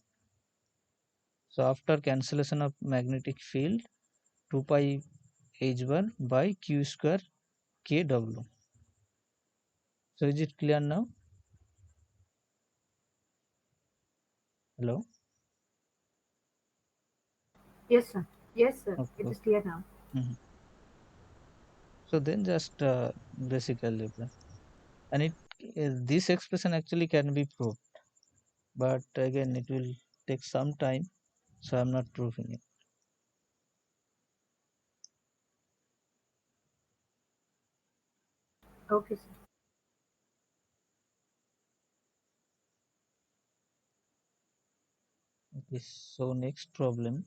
So after cancellation of magnetic field, 2 pi h bar by q square kw. So is it clear now? Hello. Yes, sir. Yes, sir. Okay, It is okay. clear now. Mhm. So then just basically, and this expression actually can be proved, but again it will take some time, so I'm not proving it. Okay, sir. Okay, so next problem.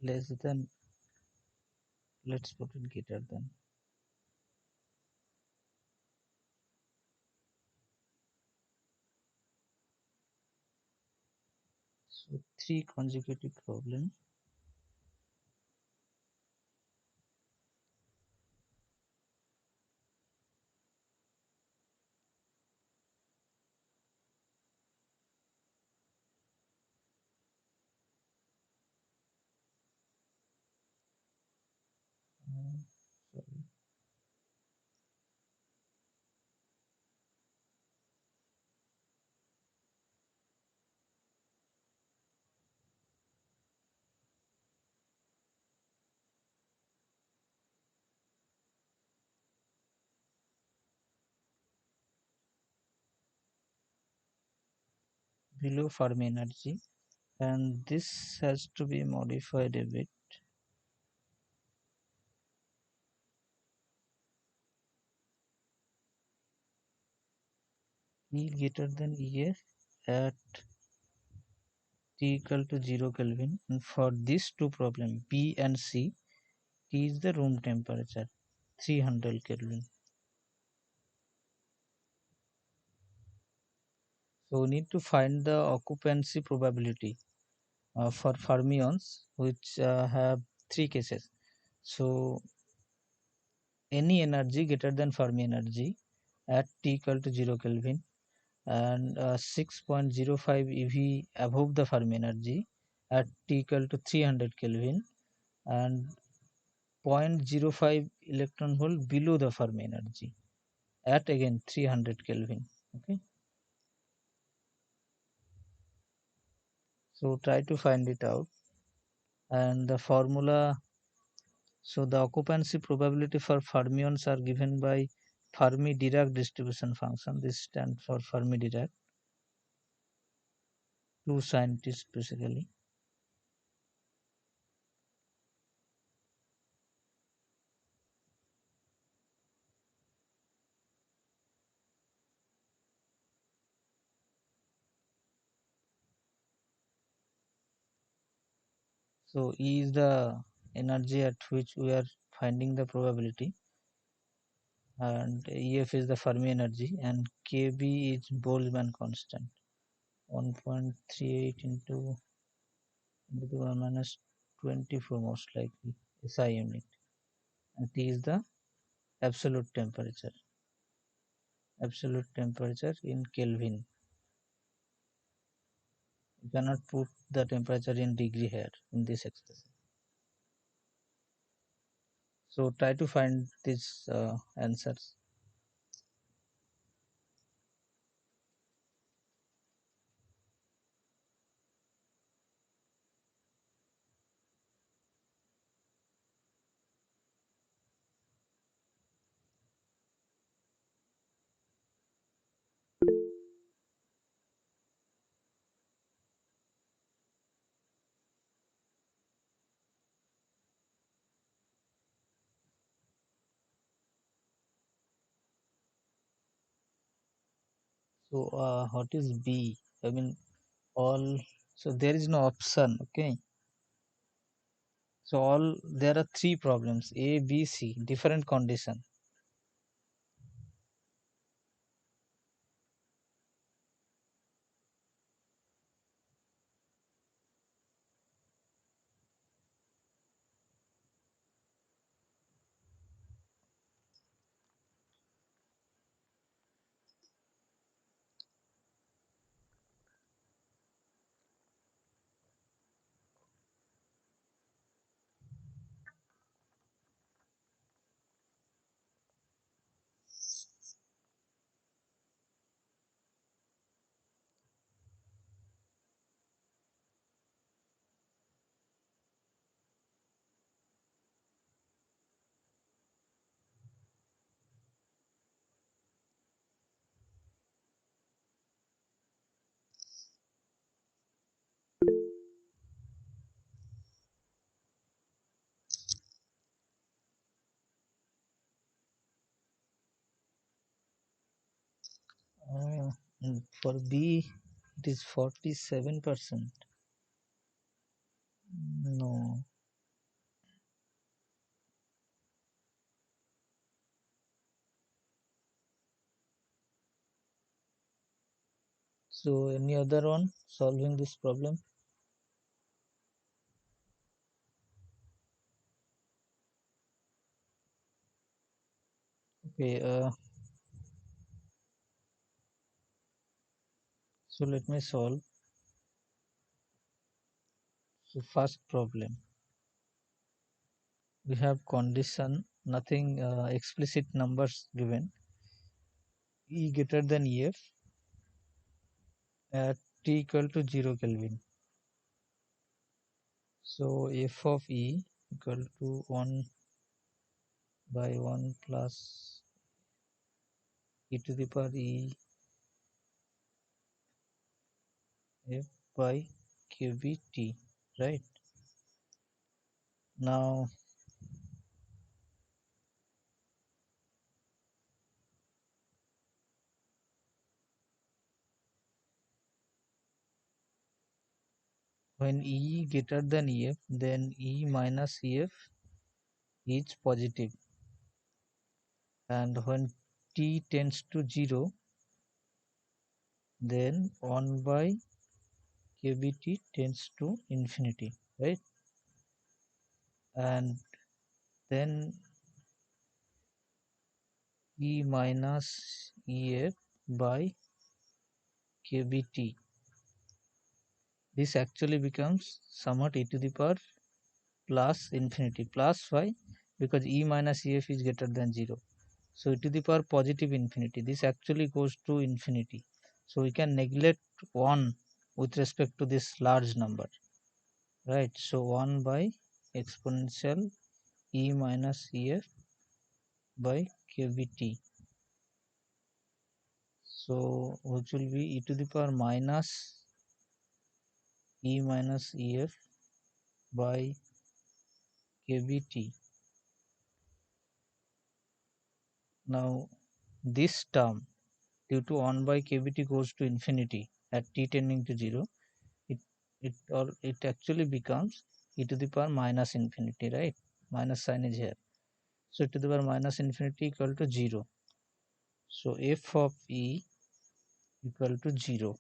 Less than, let's put it greater than. three consecutive problems. Sorry. Below Fermi energy, and this has to be modified a bit. E greater than EF at T equal to 0 Kelvin, and for these two problems B and C, T is the room temperature 300 Kelvin. So we need to find the occupancy probability for fermions, which have three cases. So any energy greater than Fermi energy at T equal to 0 Kelvin, and 6.05 eV above the Fermi energy at T equal to 300 Kelvin, and 0.05 electron volt below the Fermi energy at again 300 Kelvin. Okay, so try to find it out. And the formula, so the occupancy probability for fermions are given by Fermi-Dirac distribution function. This stands for Fermi-Dirac. Two scientists basically. So E is the energy at which we are finding the probability, and EF is the Fermi energy, and Kb is Boltzmann constant, 1.38 into 10 to the power minus 24 most likely SI unit, and T is the absolute temperature in Kelvin. You cannot put the temperature in degree here in this expression. So try to find these answers. So what is B? I mean all. So there is no option. Okay. So all there are three problems A, B, C, different condition. For B it is 47%. No. So any other one solving this problem? Okay, so let me solve. So first problem, we have condition, nothing explicit numbers given, E greater than EF at T equal to 0 Kelvin. So f of E equal to 1 by 1 plus e to the power E f by kBt, right? Now when E greater than EF, then E minus EF is positive, and when T tends to 0, then 1 by kBt tends to infinity, right? And then E minus EF by kBt, this actually becomes somewhat e to the power plus infinity. Plus why? Because E minus EF is greater than 0. So e to the power positive infinity, this actually goes to infinity. So we can neglect 1 with respect to this large number, right? So 1 by exponential E minus EF by kBt. So which will be e to the power minus E minus EF by kBt. Now this term, due to 1 by kBt goes to infinity at t tending to 0, it actually becomes e to the power minus infinity, right? Minus sign is here. So e to the power minus infinity equal to 0. So f of E equal to 0.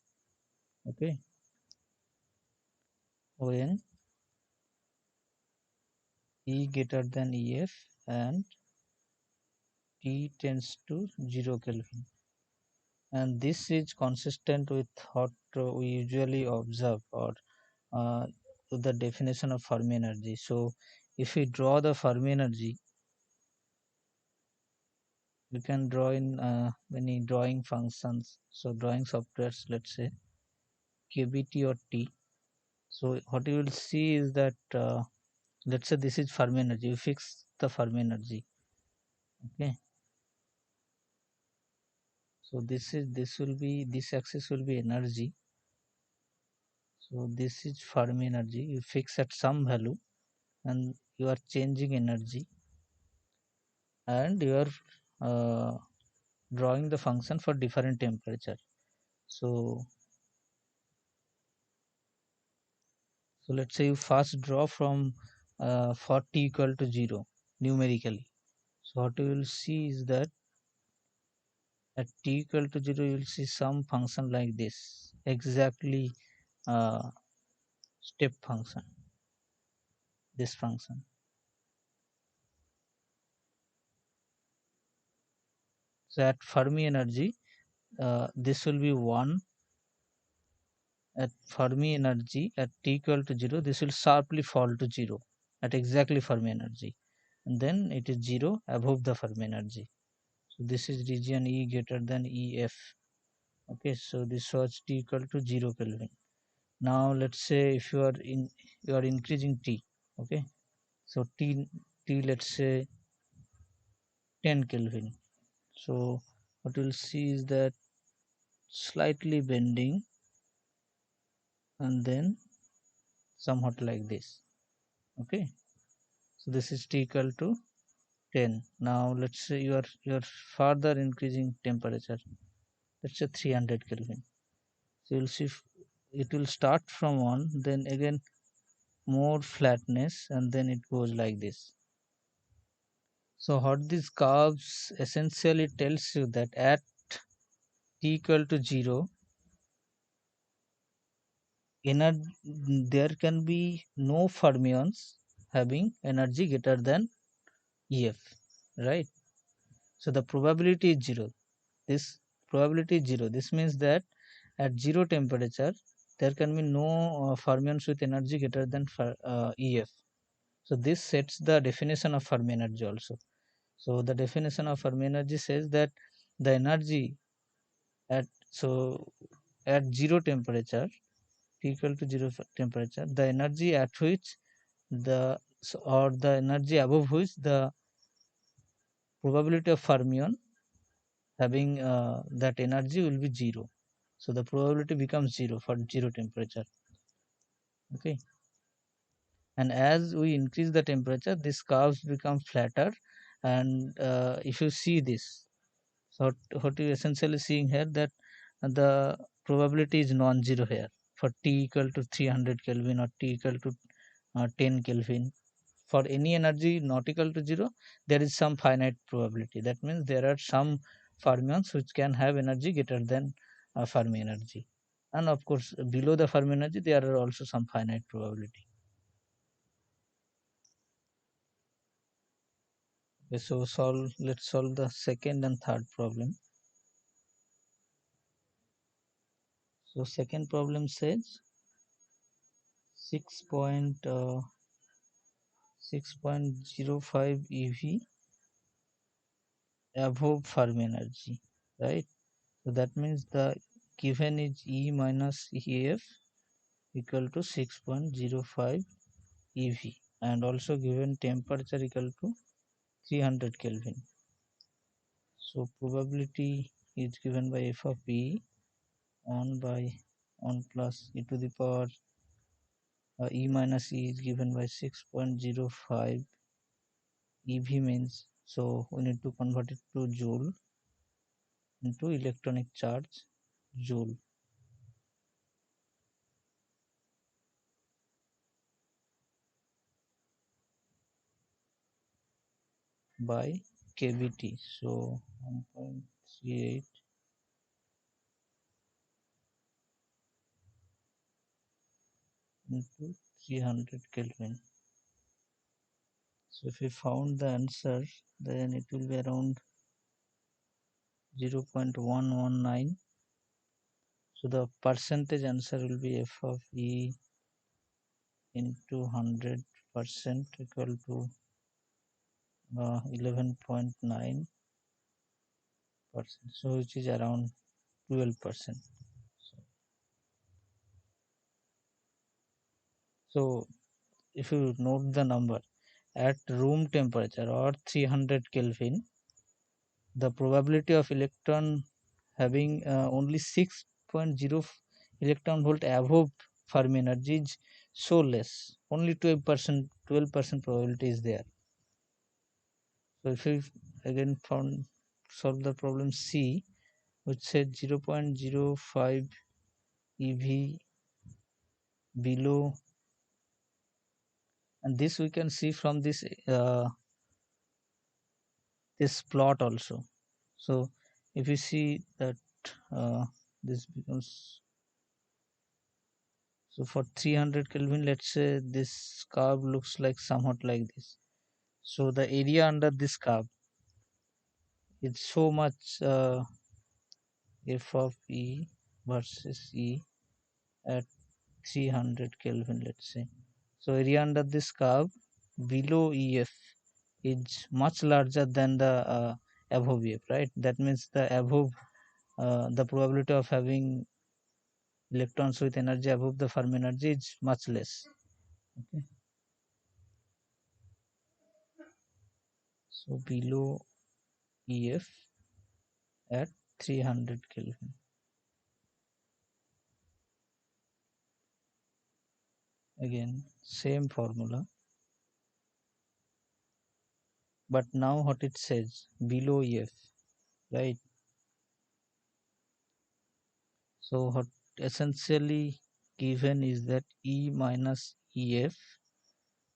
Okay. When E greater than EF and T tends to 0 Kelvin. And this is consistent with what we usually observe, or uh, the definition of Fermi energy. So if we draw the Fermi energy, you can draw in many drawing functions. So drawing softwares, let's say kBt or T. So what you will see is that let's say this is Fermi energy. You fix the Fermi energy. Okay. So this axis will be energy. So this is Fermi energy. You fix at some value, and you are changing energy, and you are uh, drawing the function for different temperature. So let's say you first draw from for t equal to 0 numerically. So what you will see is that at t equal to 0 you will see some function like this, exactly uh, step function, this function. So at Fermi energy, this will be 1. At Fermi energy at t equal to 0, this will sharply fall to 0 at exactly Fermi energy, and then it is 0 above the Fermi energy. So this is region E greater than EF. Okay, so this was t equal to 0 Kelvin. Now let's say if you are increasing t. Okay, so t let's say 10 Kelvin. So what we'll see is that slightly bending, and then somewhat like this. Okay, so this is t equal to 10. Now let's say you are further increasing temperature. Let's say 300 Kelvin. So you'll see it will start from 1, then again more flatness, and then it goes like this. So what these curves essentially tells you that at t equal to 0, there can be no fermions having energy greater than EF, right? So the probability is 0. This probability is 0. This means that at 0 temperature there can be no fermions with energy greater than EF. So this sets the definition of Fermi energy also. So the definition of Fermi energy says that the energy at at 0 temperature, T equal to 0 temperature, the energy at which or the energy above which the probability of fermion having that energy will be 0. So the probability becomes 0 for 0 temperature. Okay, and as we increase the temperature, this curves become flatter, and if you see this, so what you essentially seeing here, that the probability is non-zero here for T equal to 300 Kelvin or T equal to 10 Kelvin. For any energy not equal to 0, there is some finite probability. That means there are some fermions which can have energy greater than Fermi energy, and of course below the Fermi energy there are also some finite probability. Okay, so let's solve the second and third problem. So second problem says 6.05 eV above Fermi energy, right? So that means the given is E minus EF equal to 6.05 eV, and also given temperature equal to 300 Kelvin. So probability is given by f of E 1 by 1 plus e to the power E minus E is given by 6.05 eV means, so we need to convert it to joule into electronic charge joule by kVt. So 1.38 into 300 Kelvin. So if we found the answer, then it will be around 0.119. So the percentage answer will be f of E into 100% equal to 11.9%. So which is around 12%. So if you note the number at room temperature or 300 Kelvin, the probability of electron having only 6.0 electron volt above Fermi energy is so less. Only 12% probability is there. So if we again solve the problem C, which said 0.05 eV below, and this we can see from this this plot also. So if you see that this becomes, so for 300 Kelvin, let's say this curve looks like somewhat like this. So the area under this curve is so much f of E versus E at 300 Kelvin, let's say. So area under this curve below EF is much larger than the above EF, right? That means the above the probability of having electrons with energy above the Fermi energy is much less. Okay, so below EF at 300 Kelvin. Again, same formula, but now what it says below EF, right? So what essentially given is that E minus EF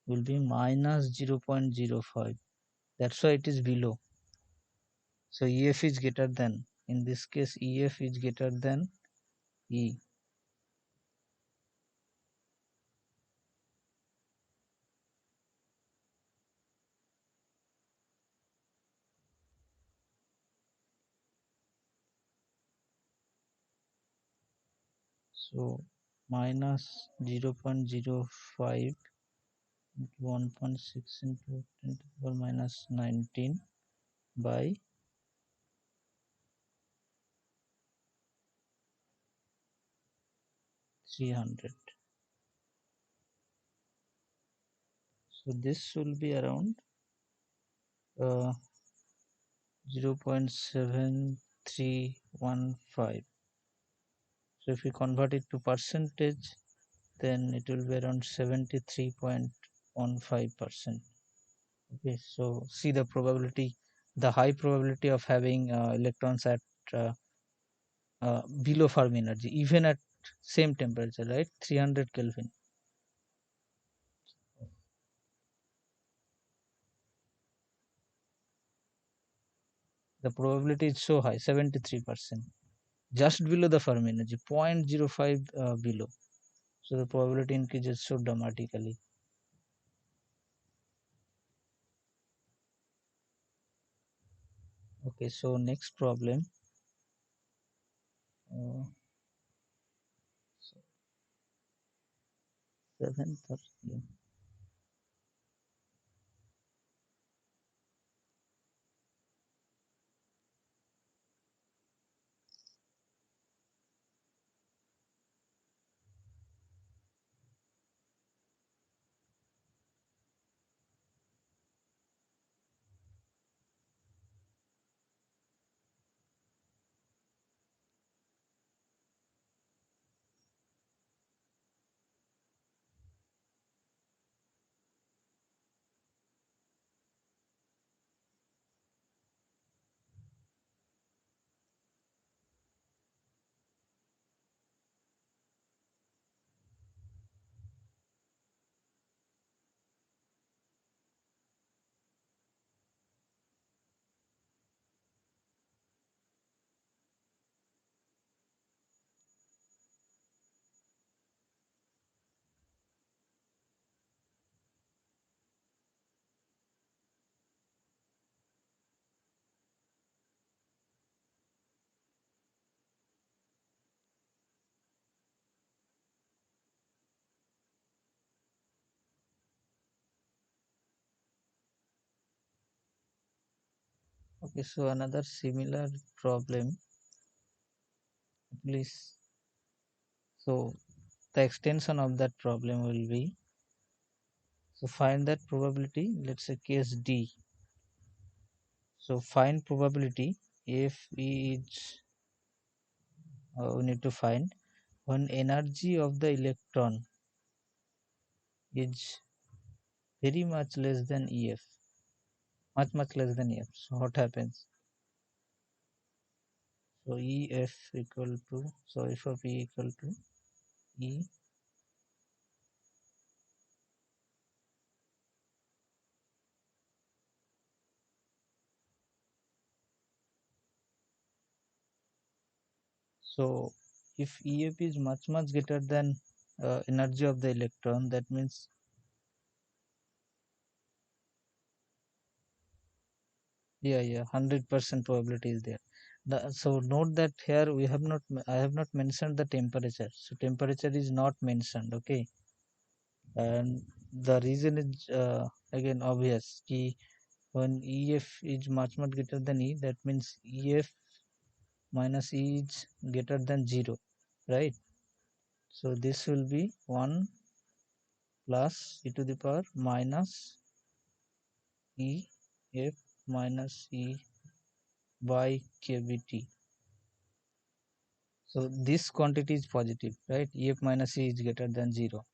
will be minus 0.05. That's why it is below. So EF is greater than, in this case EF is greater than E. So minus 0.05 into 1.6 into 10 to the power minus 19 by 300. So this will be around 0.7315. So if we convert it to percentage, then it will be around 73.15%. Okay, so see the probability, the high probability of having electrons at below Fermi energy, even at same temperature, right? 300 Kelvin. The probability is so high, 73%, just below the Fermi energy, 0.05 below. So the probability increases so dramatically. Okay, so next problem. So 7:30. Okay, so another similar problem, please. So the extension of that problem will be, so find that probability, let's say case D. So find probability if is we need to find when energy of the electron is very much less than EF, much less than EF. So what happens? So EF equal to, so F of E equal to E. So if EF is much greater than energy of the electron, that means, yeah, 100% probability is there. So note that here we have not, I have not mentioned the temperature. So temperature is not mentioned, okay. And the reason is again obvious. Ki when EF is much greater than E, that means EF minus E is greater than 0, right? So this will be 1 plus e to the power minus E F minus E by kBt. So this quantity is positive, right? EF minus E is greater than 0.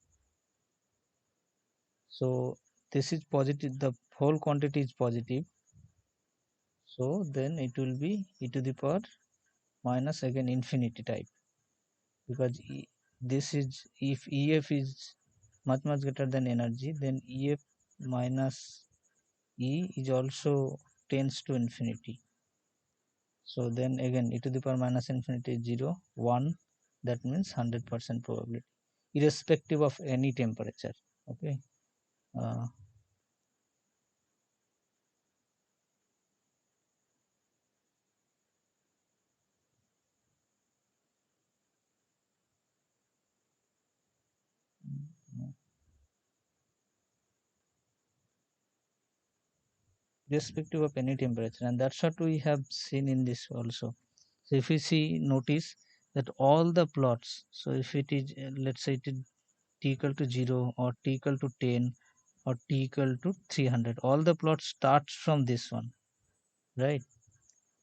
So this is positive, the whole quantity is positive. So then it will be e to the power minus again infinity type, because this is, if EF is much greater than energy, then EF minus E is also tends to infinity. So then again e to the power minus infinity is 0, 1, that means 100% probability, irrespective of any temperature. Okay. Uh, irrespective of any temperature, and that's what we have seen in this also. So if we see, notice that all the plots, so if it is let's say it is t equal to 0 or t equal to 10 or t equal to 300, all the plots starts from this one, right,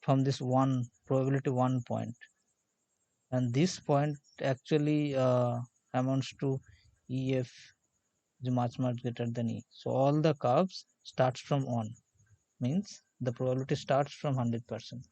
from this one probability 1 point, and this point actually amounts to ef is much greater than e, so all the curves starts from 1, means the probability starts from 100%.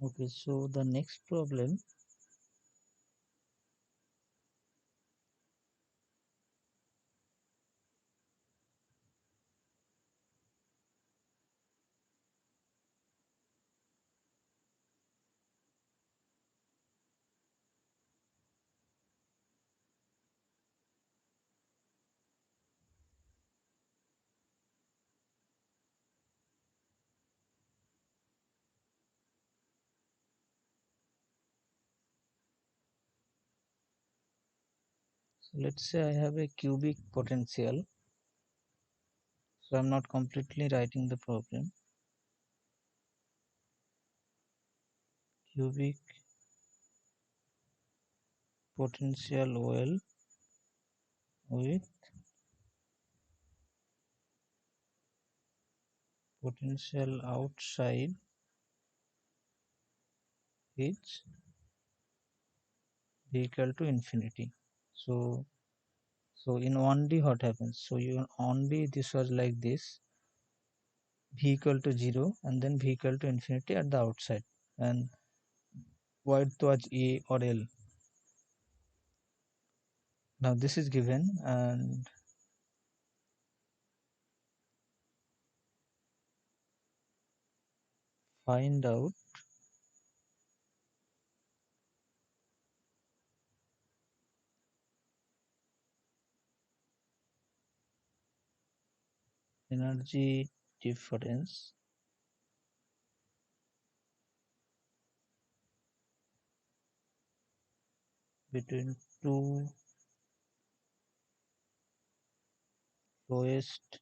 Okay, so the next problem, so let's say I have a cubic potential, so I'm not completely writing the problem. Cubic potential well with potential outside is equal to infinity. So in 1D what happens? So you 1D this was like this, v equal to 0 and then v equal to infinity at the outside, and width was a or l. Now this is given, and find out energy difference between two lowest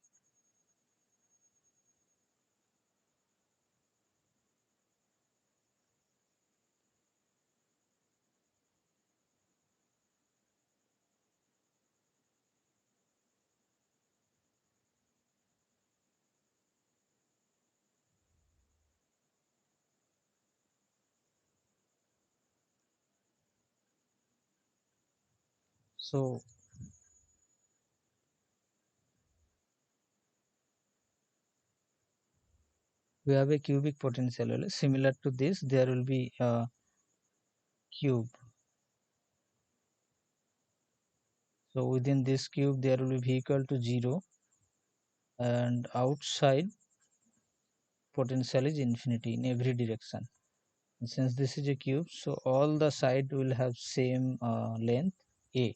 so we have a cubic potential well. Similar to this there will be a cube, so within this cube there will be v equal to 0 and outside potential is infinity in every direction. And since this is a cube, so all the side will have same length a.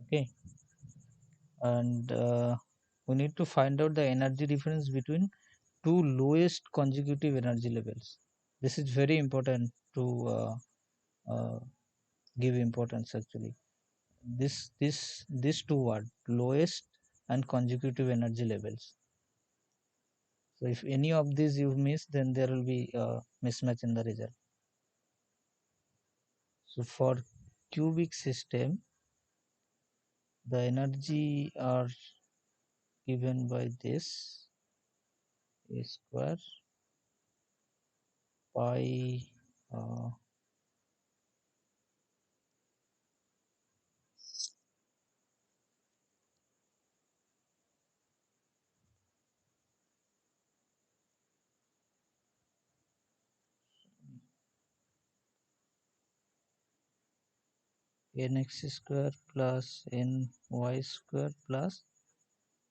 Okay, and we need to find out the energy difference between two lowest consecutive energy levels. This is very important to uh, give importance actually. This two word, lowest and consecutive energy levels. So if any of these you miss, then there will be a mismatch in the result. So for cubic system, the energy are given by this a square pi uh, nx square plus ny square plus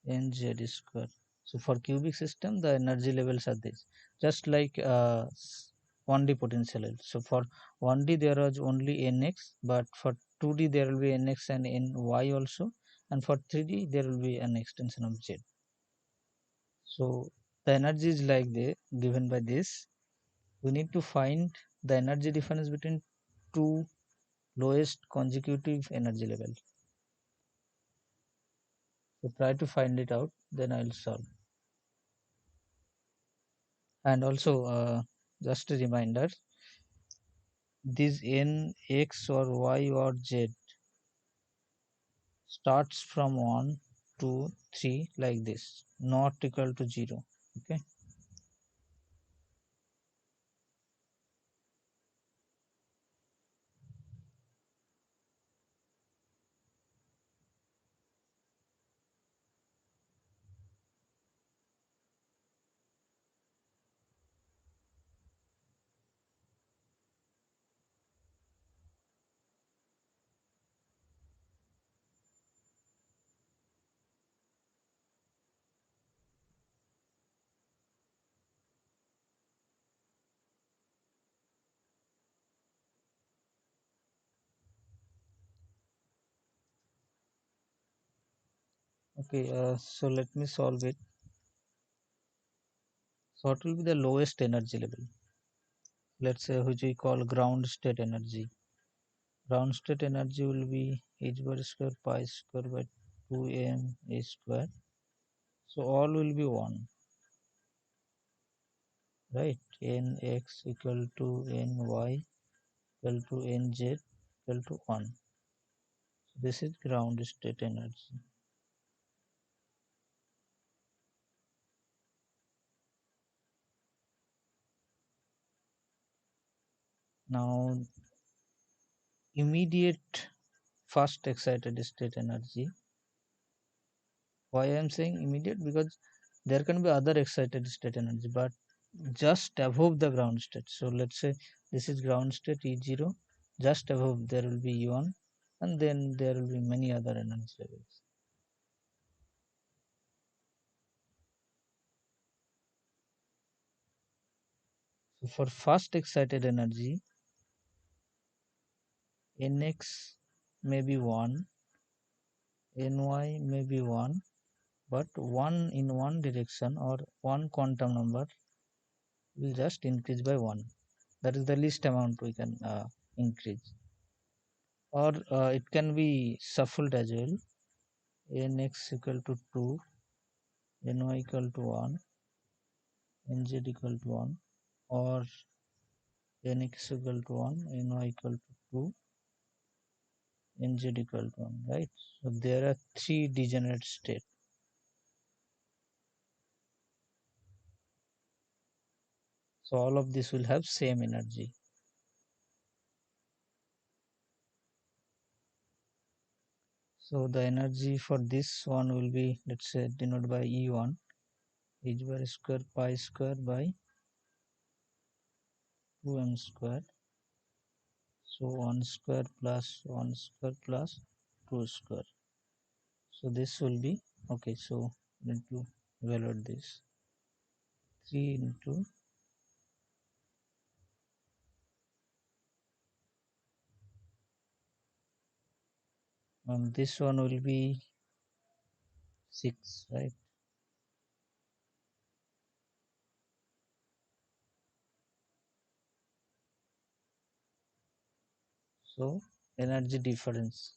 nz square. So for cubic system, the energy levels are this, just like 1D potential. So for 1D there was only nx, but for 2D there will be nx and ny also, and for 3D there will be an extension of z. So the energy is like the given by this. We need to find the energy difference between two lowest consecutive energy level. So try to find it out, then I'll solve. And also just a reminder, this n, x or y or z starts from 1, 2, 3 like this, not equal to 0. Okay. Okay, so let me solve it. So what will be the lowest energy level? Let's say, which we call ground state energy. Ground state energy will be h bar square pi square by 2m a square. So all will be 1, right? Nx equal to ny equal to nz equal to 1. So this is ground state energy. Now immediate first excited state energy. Why I am saying immediate? Because there can be other excited state energy, but just above the ground state. So let's say this is ground state E0, just above there will be E1, and then there will be many other energy levels. So for first excited energy, Nx may be 1, Ny may be 1, but 1 in one direction or one quantum number will just increase by 1. That is the least amount we can increase. Or it can be shuffled as well. Nx equal to 2, Ny equal to 1, Nz equal to 1, or Nx equal to 1, Ny equal to 2, Nz equal to 1, right? So there are 3 degenerate states. So all of this will have same energy. So the energy for this one will be, let's say, denoted by E1, h bar square pi square by 2m square. So 1 square plus 1 square plus 2 square. So this will be, okay, so need to evaluate this. 3 into, and this one will be 6, right? So energy difference.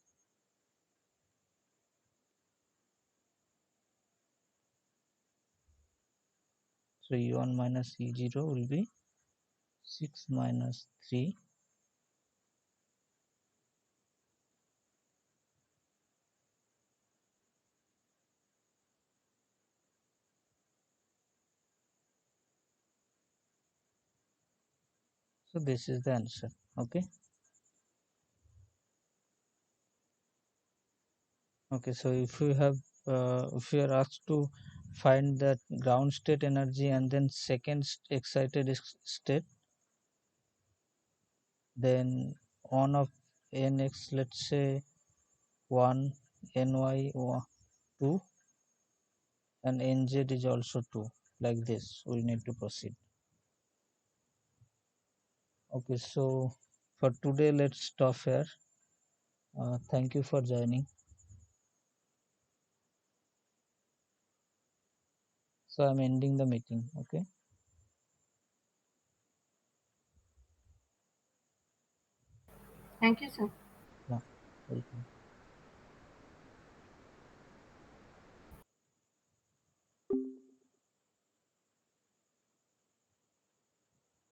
So E1 minus E0 will be 6 minus 3. So this is the answer. Okay. Okay. So if you are asked to find that ground state energy and then second excited state, then one of nx, let's say 1, ny 2, and nz is also 2. Like this we need to proceed. Okay, so for today let's stop here. Thank you for joining. So I'm ending the meeting. Okay. Thank you, sir. Yeah, welcome.